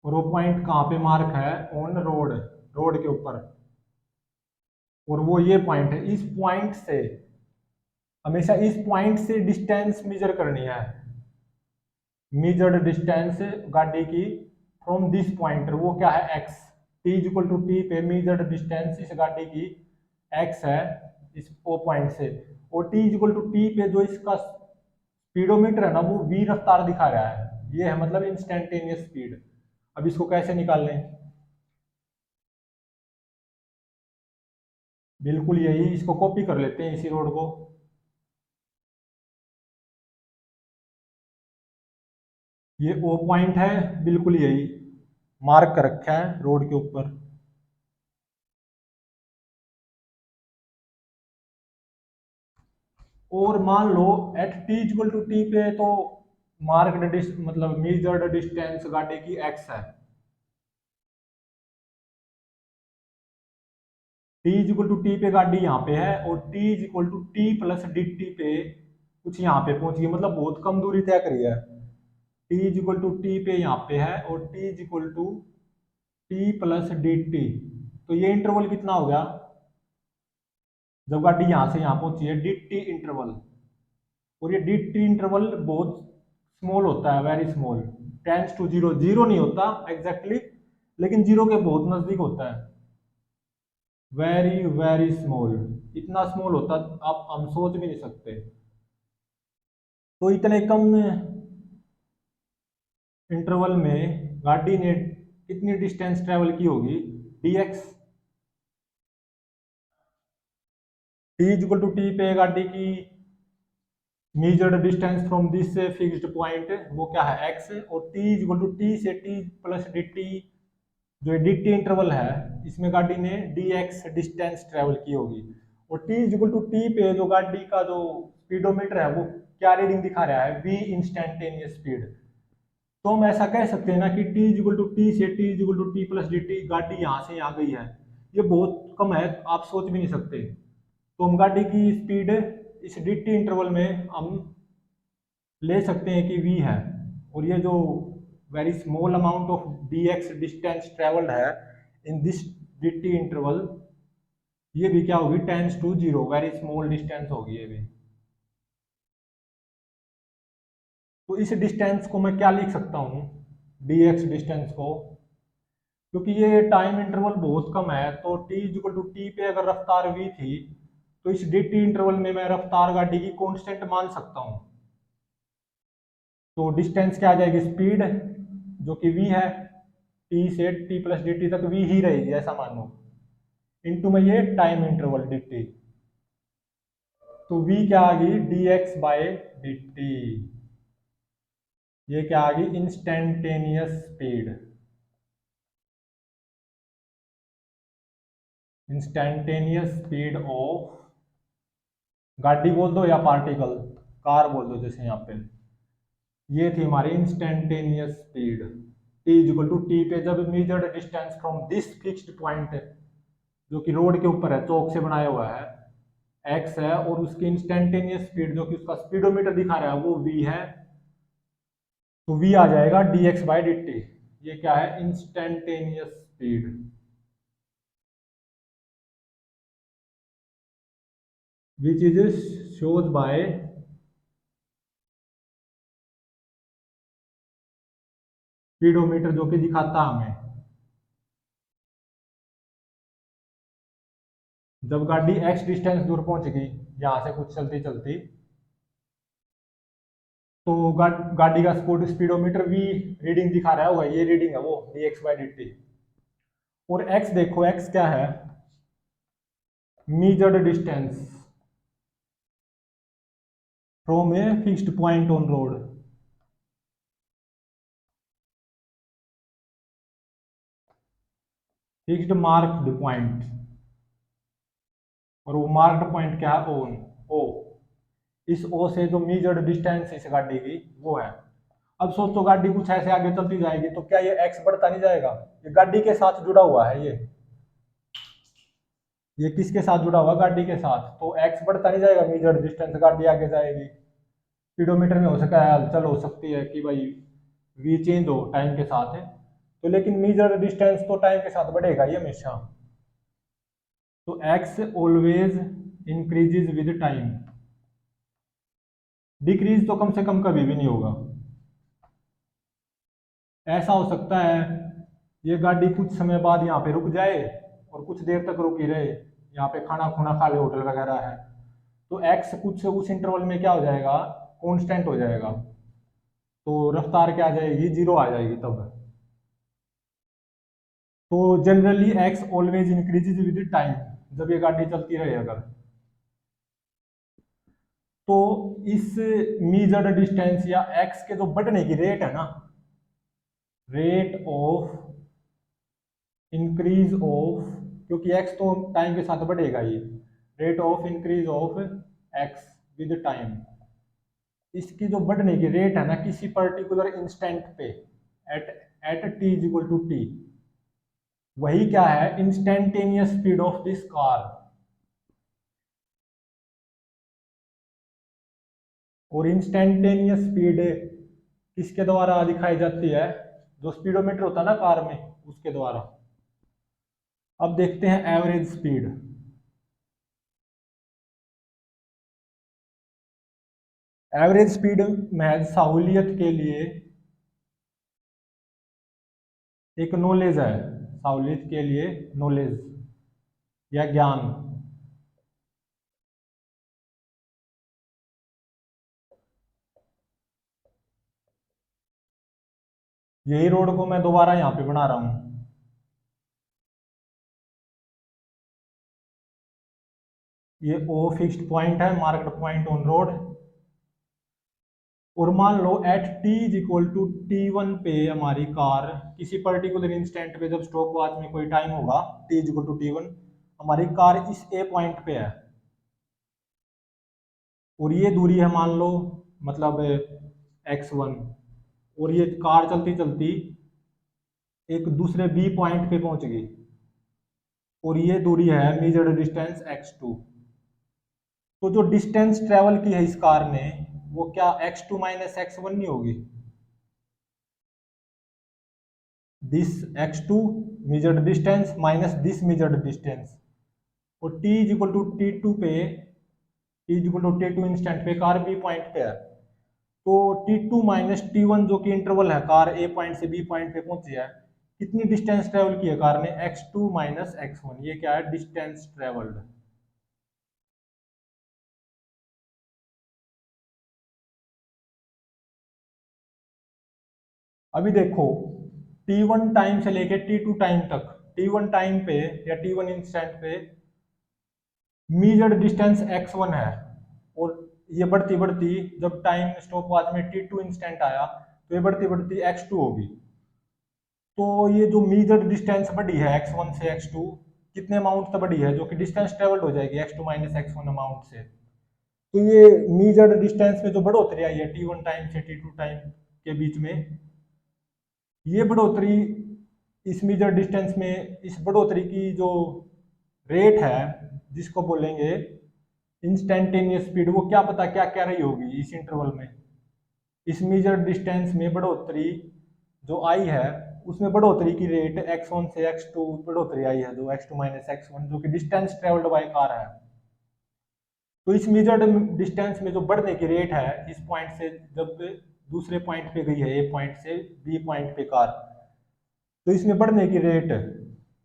और वो पॉइंट कहाँ पे मार्क है, ऑन रोड, रोड के ऊपर, और वो ये पॉइंट है, इस पॉइंट से हमेशा इस पॉइंट से डिस्टेंस मेजर करनी है, मेजर्ड डिस्टेंस गाड़ी की फ्रॉम दिस पॉइंट, वो क्या है, X. T equal to T पे मेजर्ड डिस्टेंस इस गाड़ी की एक्स है, इस ओ पॉइंट से, और टी इक्वल टू टी पे जो इसका स्पीडोमीटर है ना, वो वी रफ्तार दिखा रहा है, ये है मतलब इंस्टेंटेनियस स्पीड। अब इसको कैसे निकाल लें, बिल्कुल यही, इसको कॉपी कर लेते हैं इसी रोड को। ये ओ पॉइंट है, बिल्कुल यही मार्क कर रखा है रोड के ऊपर। और मान लो at T equal to T पे तो मार्क्ड मतलब मेजर्ड डिस्टेंस गाड़ी की एक्स है। टी इक्वल टू टी पे गाड़ी यहाँ पे है, और T equal to T plus D T पे कुछ यहाँ पे पहुंच गई, मतलब बहुत कम दूरी तय करी है। टी इक्वल टू टी पे यहाँ पे है, और T equal to T plus D T, तो ये इंटरवल कितना हो गया जब गाड़ी यहाँ से यहाँ पहुंची है, डी टी इंटरवल। और ये डी टी इंटरवल बहुत स्मॉल होता है, very small, tends to zero, zero नहीं होता एग्जैक्टली लेकिन जीरो के बहुत नजदीक होता है, वेरी वेरी स्मॉल। इतना स्मॉल होता आप हम सोच भी नहीं सकते। तो इतने कम इंटरवल में गाड़ी ने कितनी डिस्टेंस ट्रेवल की होगी, dx। T equal to T पे गाड़ी की measured distance from this fixed point वो क्या है, x, और t इक्वल टू टी से t प्लस डी टी, जो डी टी इंटरवल है इसमें गाड़ी ने dx डिस्टेंस ट्रेवल की होगी। और t इक्वल टू टी पे जो गाड़ी का जो स्पीडोमीटर है वो क्या रीडिंग दिखा रहा है, v इंस्टेंटेनियस स्पीड। तो हम ऐसा कह सकते हैं ना कि t इक्वल टू टी से t equal to T plus D T, गाड़ी यहाँ से यहाँ गई है, ये बहुत कम है, आप सोच भी नहीं सकते। तो हम गाड़ी की स्पीड इस डी टी इंटरवल में हम ले सकते हैं कि v है। और ये जो very small amount of dx distance travelled है in this D T interval, ये भी क्या होगी, tends to zero, very small distance होगी ये भी। तो इस डिस्टेंस को मैं क्या लिख सकता हूँ, dx डिस्टेंस को, क्योंकि ये टाइम इंटरवल बहुत कम है, तो t इक्वल टू टी पे अगर रफ्तार v थी तो इस डी टी इंटरवल में मैं रफ्तार गाड़ी की कांस्टेंट मान सकता हूँ। तो डिस्टेंस क्या आ जाएगी, स्पीड जो कि v है, t से t प्लस डी टी तक v ही रहेगी ऐसा मानो, इनटू में ये टाइम इंटरवल डी टी, तो v क्या आ गई, dx बाय डी टी। ये क्या आ गई, instantaneous speed, instantaneous speed of, गाड़ी बोल दो या पार्टिकल, कार बोल दो जैसे यहाँ पे, ये थी हमारी instantaneous speed. t equal to T पे जब measured distance from this fixed point, जो कि रोड के ऊपर है, चौक से बनाया हुआ है, x है, और उसकी इंस्टेंटेनियस स्पीड जो कि उसका स्पीडोमीटर दिखा रहा है वो v है, तो v आ जाएगा dx बाई डी टी। ये क्या है, instantaneous speed, which is shows by speedometer, जो कि दिखाता हमें जब गाड़ी x डिस्टेंस दूर पहुंच गई यहाँ से कुछ चलती चलती, तो गाड़ी का स्पीडोमीटर v रीडिंग दिखा रहा होगा, ये रीडिंग है वो dx बाई डी टी। और x देखो, x क्या है, measured distance from a fixed point on road, fixed marked point, और वो मार्क्ड पॉइंट क्या है, ओन, ओ, इस ओ से जो मेजर्ड डिस्टेंस इस गाड़ी की वो है। अब सोचो गाड़ी कुछ ऐसे आगे चलती जाएगी तो क्या ये एक्स बढ़ता नहीं जाएगा, ये गाड़ी के साथ जुड़ा हुआ है, ये किसके साथ जुड़ा हुआ, गाड़ी के साथ, तो एक्स बढ़ता नहीं जाएगा, मेजर्ड डिस्टेंस गाड़ी आगे जाएगी, स्पीडोमीटर में हो सका है हलचल हो सकती है कि भाई वी चेंज हो टाइम के साथ है, तो लेकिन मेजर्ड डिस्टेंस तो टाइम के साथ बढ़ेगा ही हमेशा। तो x always increases with time, decrease तो कम से कम कभी भी नहीं होगा। ऐसा हो सकता है ये गाड़ी कुछ समय बाद यहाँ पे रुक जाए और कुछ देर तक रुकी रहे, यहाँ पे खाना खुना खा ले, होटल वगैरह है, तो एक्स कुछ उस इंटरवल में क्या हो जाएगा, कांस्टेंट हो जाएगा, तो रफ्तार क्या आ जाएगी, जीरो आ जाएगी तब। तो generally x always increases with time, जब ये गाड़ी चलती रहे अगर, तो इस मीजर्ड डिस्टेंस या एक्स के जो बढ़ने की रेट है ना, रेट ऑफ इंक्रीज ऑफ, क्योंकि एक्स तो टाइम के साथ बढ़ेगा ही, rate of increase of X with time, इसकी जो बढ़ने की रेट है ना किसी पर्टिकुलर इंस्टेंट पे, at at T is equal to T, वही क्या है, instantaneous speed of this car. और इंस्टेंटेनियस स्पीड किसके द्वारा दिखाई जाती है, जो स्पीडोमीटर होता है ना कार में, उसके द्वारा। अब देखते हैं एवरेज स्पीड। एवरेज स्पीड महज सहूलियत के लिए एक नॉलेज है, सहूलियत के लिए नॉलेज या ज्ञान। यही रोड को मैं दोबारा यहाँ पे बना रहा हूं, ये ओ फिक्स्ड पॉइंट है, मार्क्ड पॉइंट ऑन रोड। और मान लो at T is equal to T1 पे हमारी कार किसी पर्टिकुलर इंस्टेंट पे, जब स्टॉप वॉच में कोई टाइम होगा T is equal to T1, हमारी कार इस ए पॉइंट पे है, और ये दूरी है मान लो मतलब x1, और ये कार चलती चलती एक दूसरे बी पॉइंट पे पहुंच गई, और ये दूरी है मेजर्ड डिस्टेंस x2। तो जो डिस्टेंस ट्रेवल की है इस कार ने, वो क्या x2 माइनस x1 नहीं होगी, this x2 measured distance minus this measured distance, और t is equal to T2 पे, t is equal to T2 instant पे कार बी पॉइंट पे है, तो T2 माइनस T1 जो कि इंटरवल है, कार ए पॉइंट से बी पॉइंट पे पहुंची है, कितनी डिस्टेंस ट्रेवल की है कार ने, x2 माइनस x1, ये क्या है, डिस्टेंस ट्रेवल्ड। अभी देखो T1 टाइम से लेके T2 टाइम तक, T1 टाइम पे या T1 इंस्टेंट पे मीजर्ड डिस्टेंस x1 है, और ये बढ़ती बढ़ती जब टाइम स्टॉप वॉच में T2 इंस्टेंट आया तो ये बढ़ती बढ़ती x2 होगी। तो ये जो मीजर्ड डिस्टेंस बढ़ी है x1 से x2, कितने अमाउंट तक बढ़ी है, जो कि डिस्टेंस ट्रेवल्ड हो जाएगी x2 माइनस x1 अमाउंट से। तो ये मीजर्ड डिस्टेंस में जो बढ़ोतरी आई है T1 टाइम से T2 टाइम के बीच में, ये बढ़ोतरी इस मेजर डिस्टेंस में, इस बढ़ोतरी की जो रेट है जिसको बोलेंगे इंस्टेंटेनियस स्पीड, वो क्या पता क्या क्या रही होगी इस इंटरवल में। इस मेजर डिस्टेंस में बढ़ोतरी जो आई है, उसमें बढ़ोतरी की रेट x1 से x2 बढ़ोतरी आई है, जो x2 माइनस x1 जो कि डिस्टेंस ट्रेवल्ड बाय कार है। तो इस मेजर्ड डिस्टेंस में जो बढ़ने की रेट है इस पॉइंट से जब दूसरे पॉइंट पे गई है, ए पॉइंट से बी पॉइंट पे कार, तो इसमें बढ़ने की रेट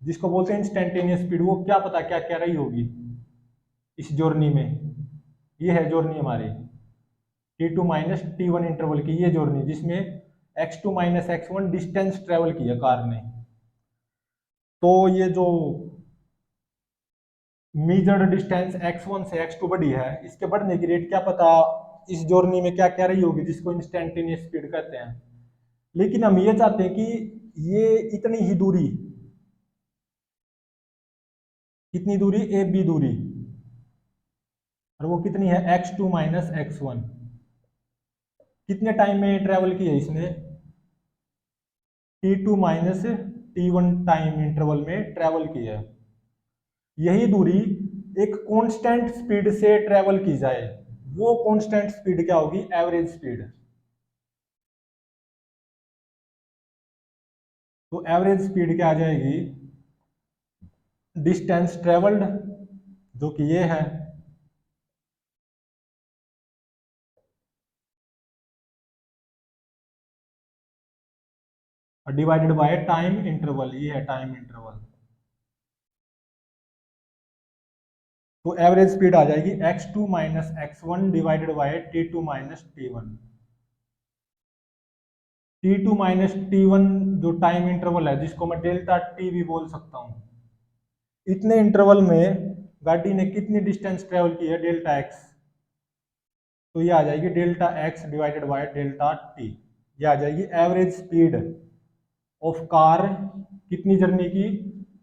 जिसको बोलते हैं इंस्टेंटेनियस स्पीड, वो क्या पता क्या क्या रही होगी इस जर्नी में। ये है जर्नी हमारी T2 माइनस T1 इंटरवल की, ये जर्नी जिसमें x2 minus x1 distance travel की है कार ने। तो ये जो मेजर्ड डिस्टेंस x1 से x2 बढ़ी है, इसके बढ़ने की रेट क्या पता इस जर्नी में क्या क्या रही होगी, जिसको इंस्टेंटेनियस स्पीड कहते हैं। लेकिन हम ये चाहते हैं कि ये इतनी ही दूरी, कितनी दूरी, ए बी दूरी, और वो कितनी है x2 माइनस x1, कितने टाइम में ट्रेवल की है इसने, T2 minus T1 time interval में ट्रेवल की है। यही दूरी एक कांस्टेंट स्पीड से ट्रेवल की जाए, वो कांस्टेंट स्पीड क्या होगी, एवरेज स्पीड। तो एवरेज स्पीड क्या आ जाएगी, डिस्टेंस ट्रेवल्ड जो कि ये है, डिवाइडेड बाय टाइम इंटरवल, ये है टाइम इंटरवल। तो एवरेज स्पीड आ जाएगी x2 minus x1 divided by T2 minus T1। T2 minus T1 जो टाइम इंटरवल है, जिसको मैं डेल्टा टी भी बोल सकता हूँ, इतने इंटरवल में गाड़ी ने कितनी डिस्टेंस ट्रेवल की है डेल्टा एक्स, तो ये आ जाएगी delta x divided by delta T. ये आ जाएगी एवरेज स्पीड ऑफ कार कितनी जर्नी की,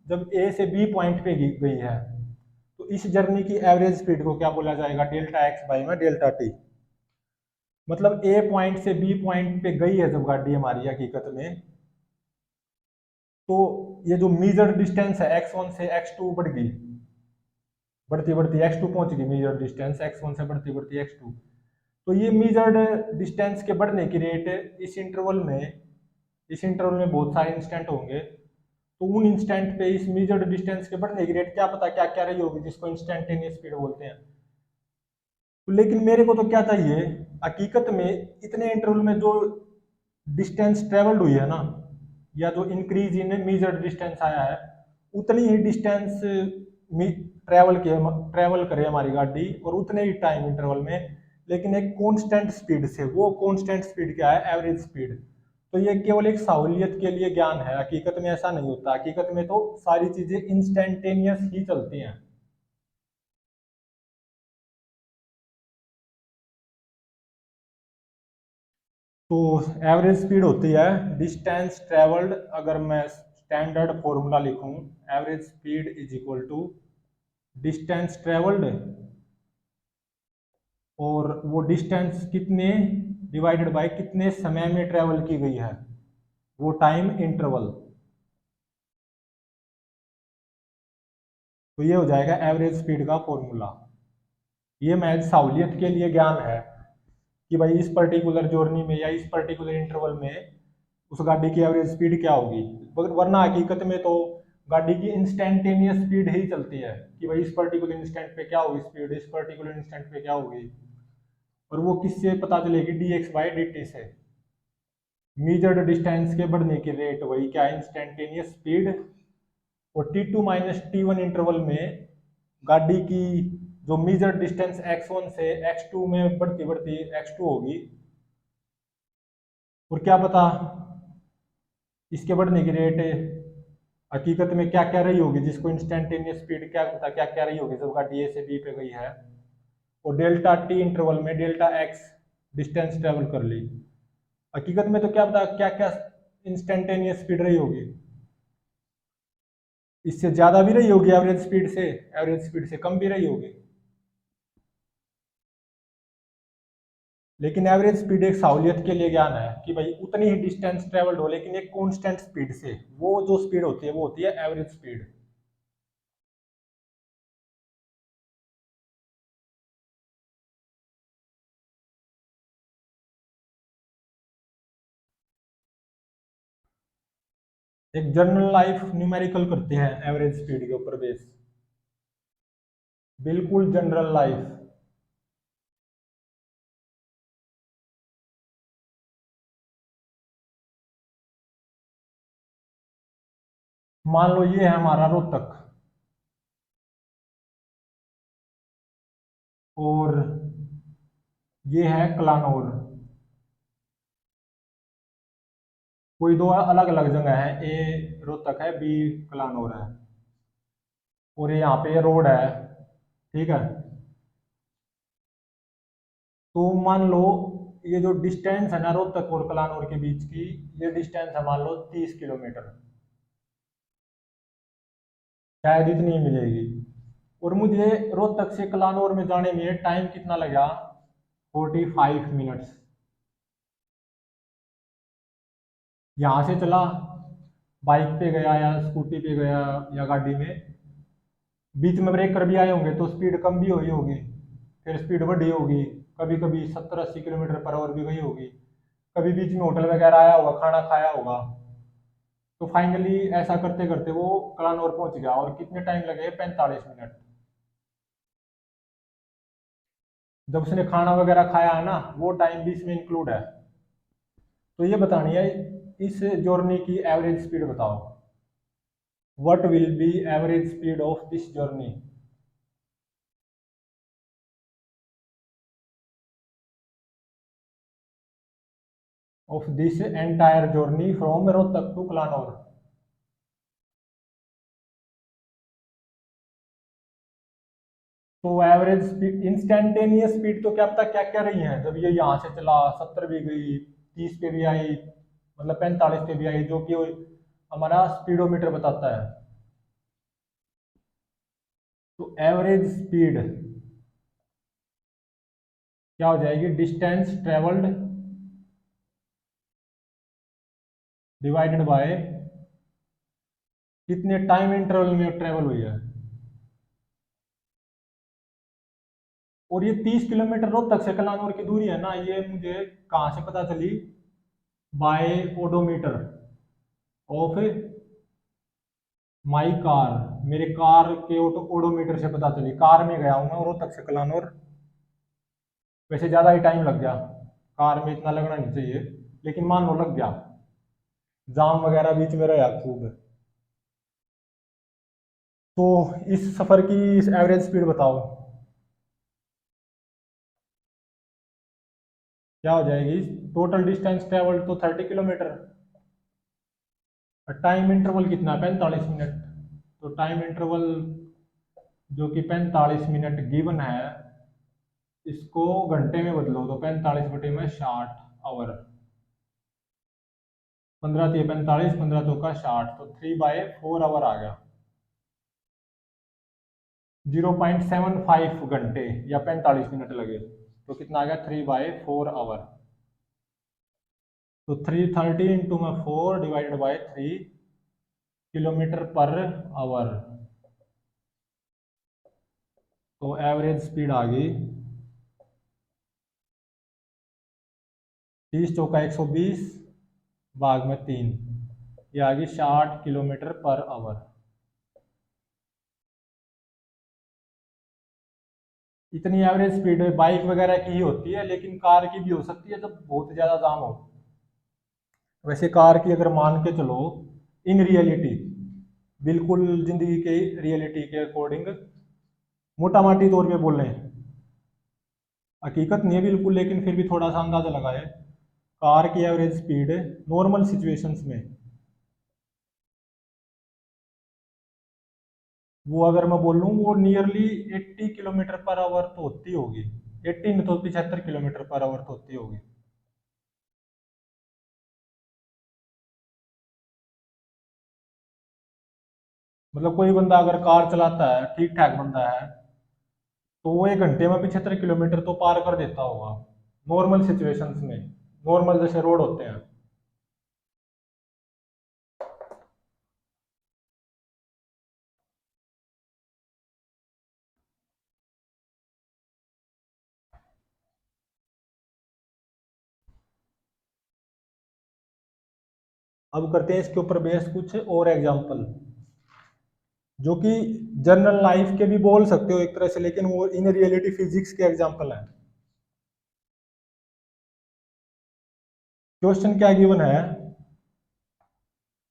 जब ए से बी पॉइंट पे गई है, तो इस जर्नी की एवरेज स्पीड को क्या बोला जाएगा, डेल्टा एक्स बाई में डेल्टा टी। मतलब ए पॉइंट से बी पॉइंट पे गई है जब गाड़ी हमारी हकीकत में, तो ये जो मीजर डिस्टेंस है एक्स वन से एक्स टू बढ़ गई, बढ़ती बढ़ती एक्स टू पहुंच गई, मीजर डिस्टेंस एक्स वन से बढ़ती बढ़ती एक्स टू। तो ये मीजर्ड डिस्टेंस के बढ़ने की रेट इस इंटरवल में बहुत सारे इंस्टेंट होंगे, तो उन इंस्टेंट पे इस मीजर्ड डिस्टेंस के बढ़ने की रेट क्या पता क्या क्या रही होगी, जिसको इंस्टेंटेनियस स्पीड बोलते हैं। तो लेकिन मेरे को तो क्या चाहिए, हकीकत में इतने इंटरवल में जो डिस्टेंस ट्रेवल्ड हुई है ना, या जो इंक्रीज इन मीजर्ड डिस्टेंस आया है, उतनी ही डिस्टेंस ट्रेवल करे हमारी गाड़ी और उतने ही टाइम इंटरवल में, लेकिन एक कांस्टेंट स्पीड से। वो कांस्टेंट स्पीड क्या है, एवरेज स्पीड। तो ये केवल एक सहूलियत के लिए ज्ञान है, हकीकत में ऐसा नहीं होता, हकीकत में तो सारी चीजें इंस्टेंटेनियस ही चलती हैं। तो एवरेज स्पीड होती है डिस्टेंस ट्रेवल्ड, अगर मैं स्टैंडर्ड फॉर्मूला लिखूं, average speed is equal to distance travelled, और वो डिस्टेंस कितने डिवाइडेड बाय कितने समय में ट्रेवल की गई है, वो टाइम इंटरवल। तो ये हो जाएगा एवरेज स्पीड का फॉर्मूला। ये महज सहूलियत के लिए ज्ञान है कि भाई इस पर्टिकुलर जर्नी में या इस पर्टिकुलर इंटरवल में उस गाड़ी की एवरेज स्पीड क्या होगी, वरना हकीकत में तो गाड़ी की इंस्टेंटेनियस स्पीड ही चलती है कि भाई इस पर्टिकुलर इंस्टेंट पे क्या होगी स्पीड, इस पर्टिकुलर इंस्टेंट पे क्या होगी। और वो किससे पता चलेगी, D X by D T से। मीजर्ड डिस्टेंस के बढ़ने की रेट वही क्या है, इंस्टेंटेनियस स्पीड। और T two minus T one interval में गाड़ी की जो मीजर्ड डिस्टेंस एक्स वन से एक्स टू में बढ़ती बढ़ती एक्स टू होगी, और क्या पता इसके बढ़ने की रेट हकीकत में क्या क्या रही होगी, जिसको इंस्टेंटेनियस स्पीड क्या पता क्या क्या रही होगी जब गाड़ी ए से बी पे गई है, और डेल्टा टी इंटरवल में डेल्टा एक्स डिस्टेंस ट्रेवल कर ली। हकीकत में तो क्या पता क्या क्या इंस्टेंटेनियस स्पीड रही होगी, इससे ज्यादा भी रही होगी एवरेज स्पीड से, एवरेज स्पीड से कम भी रही होगी। लेकिन एवरेज स्पीड एक सहूलियत के लिए ज्ञान है कि भाई उतनी ही डिस्टेंस ट्रेवल्ड हो लेकिन एक कांस्टेंट स्पीड से, वो जो स्पीड होती है वो होती है एवरेज स्पीड। एक जनरल लाइफ न्यूमेरिकल करते हैं एवरेज स्पीड के ऊपर बेस, बिल्कुल जनरल लाइफ। मान लो ये है हमारा रोहतक, और ये है कलानौर। कोई दो अलग अलग जगह है, ए रोहतक है, बी कलानौर है, और ये यहाँ पे रोड है, ठीक है। तो मान लो ये जो डिस्टेंस है ना रोहतक और कलानौर के बीच की, ये डिस्टेंस है मान लो 30 किलोमीटर, शायद इतनी ही मिलेगी। और मुझे रोहतक से कलानौर में जाने में टाइम कितना लगा, 45 मिनट्स। यहाँ से चला, बाइक पे गया या स्कूटी पे गया या गाड़ी में, बीच में ब्रेकर भी आए होंगे तो स्पीड कम भी हुई होगी, फिर स्पीड बढ़ी होगी, कभी कभी 70-80 किलोमीटर पर आवर भी गई होगी, कभी बीच में होटल वगैरह आया होगा, खाना खाया होगा। तो फाइनली ऐसा करते करते वो कलानौर पहुंच गया, और कितने टाइम लगे, 45 मिनट। जब उसने खाना वगैरह खाया है ना, वो टाइम भी इसमें इंक्लूड है। तो ये बतानी है, इस जर्नी की एवरेज स्पीड बताओ, what will be average speed of this journey, of this entire journey from Rohtak to Kalanaur. तो एवरेज स्पीड, इंस्टेंटेनियस स्पीड तो क्या पता क्या क्या रही है, जब ये यहाँ से चला 70 भी गई, 30 पे भी आई, मतलब 45 पे भी आई, जो कि हमारा स्पीडोमीटर बताता है। तो एवरेज स्पीड क्या हो जाएगी, डिस्टेंस ट्रेवल्ड डिवाइडेड बाय कितने टाइम इंटरवल में ट्रेवल हुई है। और ये 30 किलोमीटर रोहतक से कलानौर की दूरी है ना, ये मुझे कहाँ से पता चली, by odometer of my car, मेरे कार के ओडोमीटर से पता चली। कार में गया हूँ मैं रोहतक से कलानौर, वैसे ज़्यादा ही टाइम लग गया, कार में इतना लगना नहीं चाहिए, लेकिन मान लो लग गया, जाम वगैरह बीच में रहा खूब। तो इस सफ़र की एवरेज स्पीड बताओ क्या हो जाएगी। टोटल डिस्टेंस ट्रेवल्ड तो 30 किलोमीटर, टाइम इंटरवल कितना है, 45 मिनट। तो टाइम इंटरवल जो कि 45 मिनट गिवन है, इसको घंटे में बदलो तो 45 बटे में 60 आवर, 15×3 = 45, 15×2 = 60, तो 3/4 आवर आ गया, 0.75 घंटे या 45 मिनट लगे, तो कितना आ गया, 3/4 आवर। तो 330 × 4 डिवाइडेड बाई 3 किलोमीटर पर आवर। तो एवरेज स्पीड आ गई 30×4 = 120 भाग में 3, ये आ गई 60 किलोमीटर पर आवर। इतनी एवरेज स्पीड बाइक वगैरह की ही होती है, लेकिन कार की भी हो सकती है जब बहुत ज़्यादा जाम हो। वैसे कार की अगर मान के चलो, इन रियलिटी, बिल्कुल जिंदगी के रियलिटी के अकॉर्डिंग, मोटा माटी तौर पे बोल रहे हैं, हकीकत नहीं है बिल्कुल, लेकिन फिर भी थोड़ा सा अंदाजा लगाए, कार की एवरेज स्पीड नॉर्मल सिचुएशंस में, वो अगर मैं बोलूँ वो नियरली 80 किलोमीटर पर आवर तो होती होगी, 80 नहीं तो 75 किलोमीटर पर आवर तो होती होगी। मतलब कोई बंदा अगर कार चलाता है, ठीक ठाक बंदा है, तो वो 1 घंटे में 75 किलोमीटर तो पार कर देता होगा, नॉर्मल सिचुएशंस में, नॉर्मल जैसे रोड होते हैं। अब करते हैं इसके ऊपर बेस कुछ और एग्जाम्पल, जो कि जनरल लाइफ के भी बोल सकते हो एक तरह से, लेकिन वो इन रियलिटी फिजिक्स के एग्जाम्पल हैं। क्वेश्चन क्या गिवन है,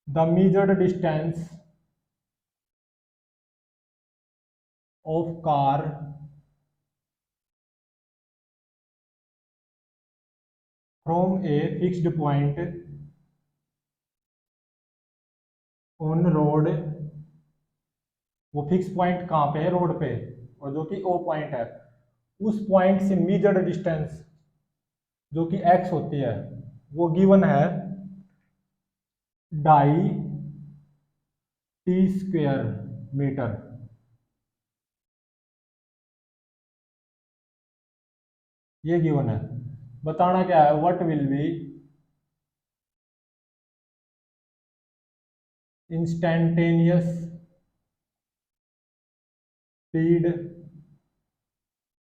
the measured distance of car from a fixed point on road, वो फिक्स पॉइंट कहाँ पे है, रोड पे, और जो कि ओ पॉइंट है, उस पॉइंट से मेजर्ड डिस्टेंस जो कि एक्स होती है, वो गिवन है 2.5 t² मीटर। ये गिवन है, बताना क्या है, what will B instantaneous speed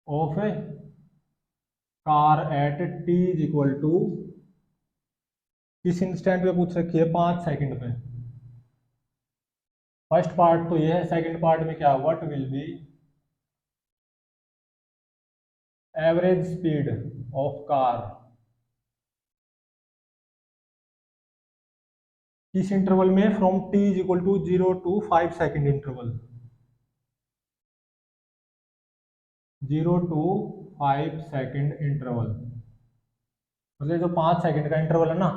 of car eight t = किस इंस्टेंट पे पूछ रखी है, 5 सेकंड पे। फर्स्ट पार्ट तो ये है, सेकंड पार्ट में क्या, what will be average speed of car किस इंटरवल में, from t = 0 to 5 second interval, 0 to 5 second interval, मतलब जो 5 सेकंड का इंटरवल है ना,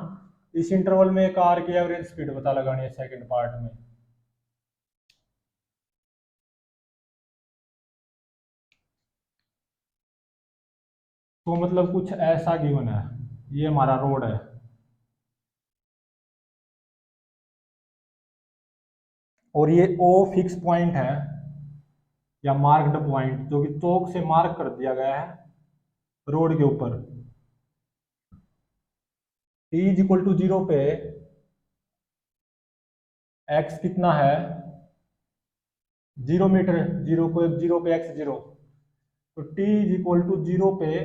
इस इंटरवल में कार की एवरेज स्पीड पता लगानी है सेकंड पार्ट में। तो मतलब कुछ ऐसा गिवन है, ये हमारा रोड है और ये ओ फिक्स पॉइंट है या मार्क्ड पॉइंट जो कि चौक से मार्क कर दिया गया है रोड के ऊपर। T is equal to zero पे एक्स कितना है, 0 मीटर, जीरो पे एक्स जीरो, तो T is equal to zero पे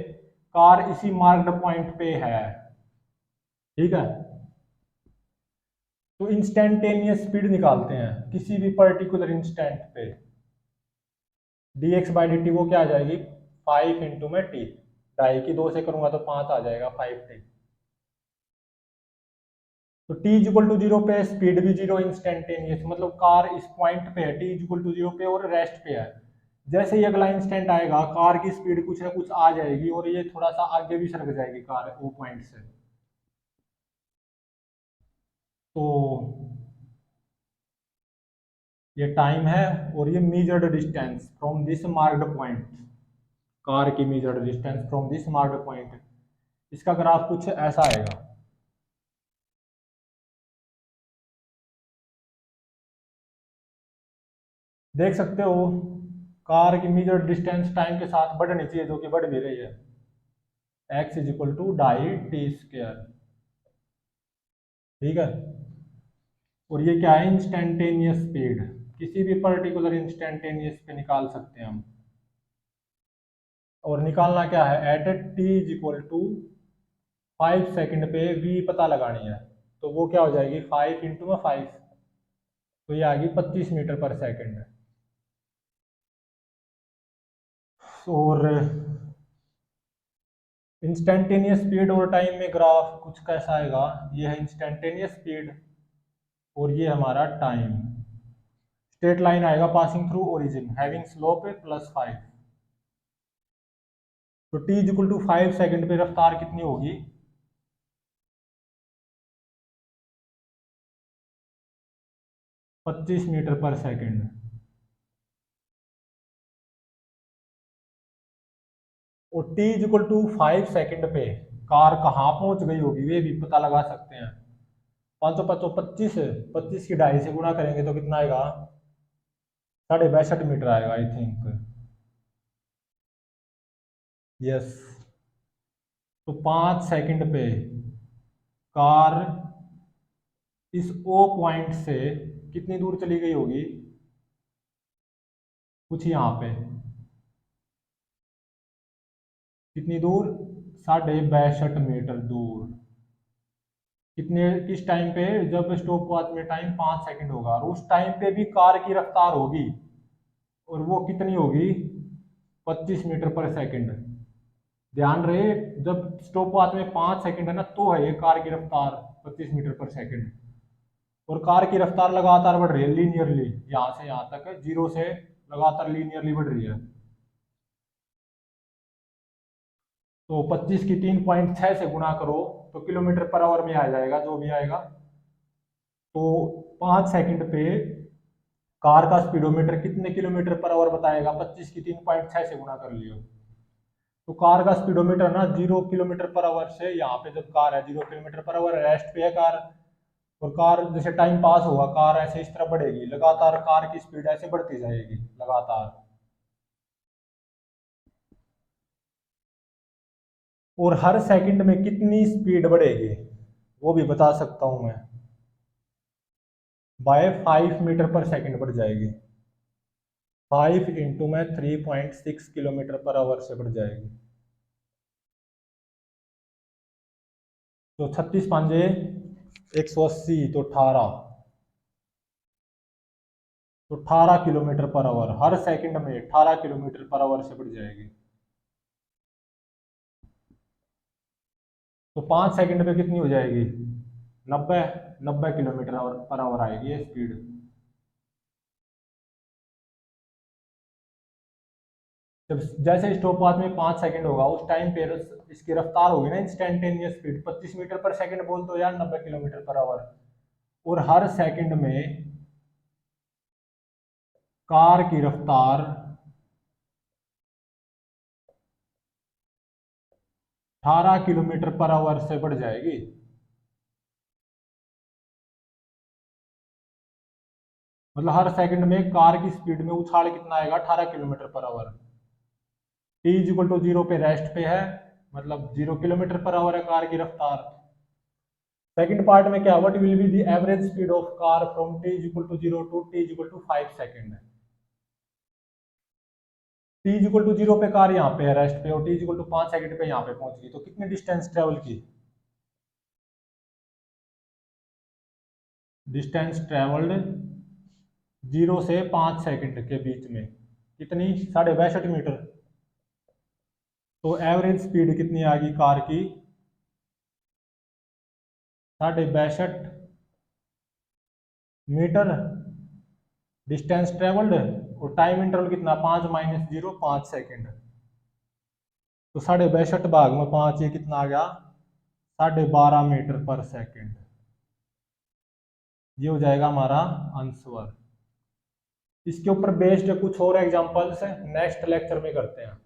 कार इसी मार्क्ड पॉइंट पे है। ठीक है, तो इंस्टेंटेनियस स्पीड निकालते हैं किसी भी पर्टिकुलर इंस्टेंट पे। D X by D T वो क्या आ जाएगी, 5 इंटू में टी, ढाई की 2 से करूंगा तो 5 आ जाएगा, 5 टी। तो T is equal to zero पे स्पीड भी जीरो इंस्टेंटेनियस, मतलब कार इस पॉइंट पे है T is equal to zero पे और रेस्ट पे है। जैसे ही अगला इंस्टेंट आएगा कार की स्पीड कुछ ना कुछ आ जाएगी और ये थोड़ा सा आगे भी सरक जाएगी कार वो पॉइंट से। तो ये टाइम है और ये measured distance from this marked point, car की measured distance from this marked point. इसका ग्राफ कुछ ऐसा आएगा। देख सकते हो कार की मीजर्ड डिस्टेंस टाइम के साथ बढ़नी चाहिए जो कि बढ़ भी रही है, एक्स इज इक्वल टू डाई टी स्क्र। ठीक है, और ये क्या है, इंस्टेंटेनियस स्पीड, किसी भी पर्टिकुलर इंस्टेंटेनियस पे निकाल सकते हैं हम। और निकालना क्या है, at T is equal to 5 second पे वी पता लगानी है। तो वो क्या हो जाएगी, 5 इंटू में 5, तो ये आ गई 25 मीटर पर सेकेंड। और इंस्टेंटेनियस स्पीड और टाइम में ग्राफ कुछ कैसा आएगा, ये है इंस्टेंटेनियस स्पीड और ये हमारा टाइम। स्ट्रेट लाइन आएगा passing through origin having slope +5। तो T is equal to 5 second पे रफ्तार कितनी होगी, 25 मीटर पर सेकेंड। और T is equal to 5 second पे कार कहाँ पहुंच गई होगी ये भी पता लगा सकते हैं। 5 5 25, 25 की ढाई से गुणा करेंगे तो कितना आएगा, 62.5 मीटर आएगा आई थिंक। यस, तो 5 सेकेंड पे कार इस ओ पॉइंट से कितनी दूर चली गई होगी, कुछ यहाँ पे कितनी दूर, 62.5 मीटर दूर। कितने किस टाइम पे, जब स्टॉप वॉच में टाइम 5 सेकंड होगा और उस टाइम पे भी कार की रफ्तार होगी और वो कितनी होगी, 25 मीटर पर सेकंड। ध्यान रहे जब स्टॉप वॉच में 5 सेकंड है ना तो है ये कार की रफ्तार 25 मीटर पर सेकंड। और कार की रफ्तार लगातार बढ़ रही है लीनियरली, यहाँ से यहाँ तक जीरो से लगातार लीनियरली बढ़ रही है। तो 25 की 3.6 से गुणा करो तो किलोमीटर पर आवर में आ जाएगा जो भी आएगा। तो 5 सेकंड पे कार का स्पीडोमीटर कितने किलोमीटर पर आवर बताएगा, 25 की 3.6 से गुणा कर लियो। तो कार का स्पीडोमीटर ना 0 किलोमीटर पर आवर से, यहाँ पे जब कार है 0 किलोमीटर पर आवर रेस्ट पे है कार, और कार जैसे टाइम पास होगा कार ऐसे इस तरह बढ़ेगी लगातार, कार की स्पीड ऐसे बढ़ती जाएगी लगातार। और हर सेकंड में कितनी स्पीड बढ़ेगी वो भी बता सकता हूं मैं, बाय 5 मीटर पर सेकंड बढ़ जाएगी। 5 इंटू में 3.6 किलोमीटर पर आवर से बढ़ जाएगी। तो 36 5 180, तो 18 किलोमीटर पर आवर हर सेकंड में 18 किलोमीटर पर आवर से बढ़ जाएगी। तो 5 सेकंड पे कितनी हो जाएगी, 90, 90 किलोमीटर पर आवर आएगी ये स्पीड। जब जैसे स्टॉप वॉच में 5 सेकंड होगा उस टाइम पे इसकी रफ्तार होगी ना इंस्टेंटेनियस स्पीड 25 मीटर पर सेकंड बोल दो या 90 किलोमीटर पर आवर। और हर सेकंड में कार की रफ्तार 18 किलोमीटर पर आवर से बढ़ जाएगी। मतलब हर सेकंड में कार की स्पीड में उछाल कितना आएगा, 18 किलोमीटर पर hour. T is equal to 0 पे रेस्ट पे है, मतलब 0 किलोमीटर पर आवर है कार की रफ्तार। सेकंड पार्ट में क्या, what will be the average speed of car from T is equal to 0 to T is equal to 5 second. T is equal to 0 पे कार यहाँ पे है रेस्ट पे, और T is equal to 5 second पे यहाँ पे पहुंच गई, तो कितनी डिस्टेंस ट्रेवल की? डिस्टेंस ट्रेवल्ड 0 से 5 सेकंड के बीच में कितनी, 62.5 मीटर। तो एवरेज स्पीड कितनी आ गई कार की, 62.5 मीटर डिस्टेंस ट्रेवल्ड, और टाइम इंटरवल कितना, 5 - 0 5 सेकंड। तो 62.5 भाग में 5, ये कितना आ गया, 12.5 मीटर पर सेकंड। ये हो जाएगा हमारा आंसर। इसके ऊपर बेस्ड कुछ और एग्जांपल्स नेक्स्ट लेक्चर में करते हैं।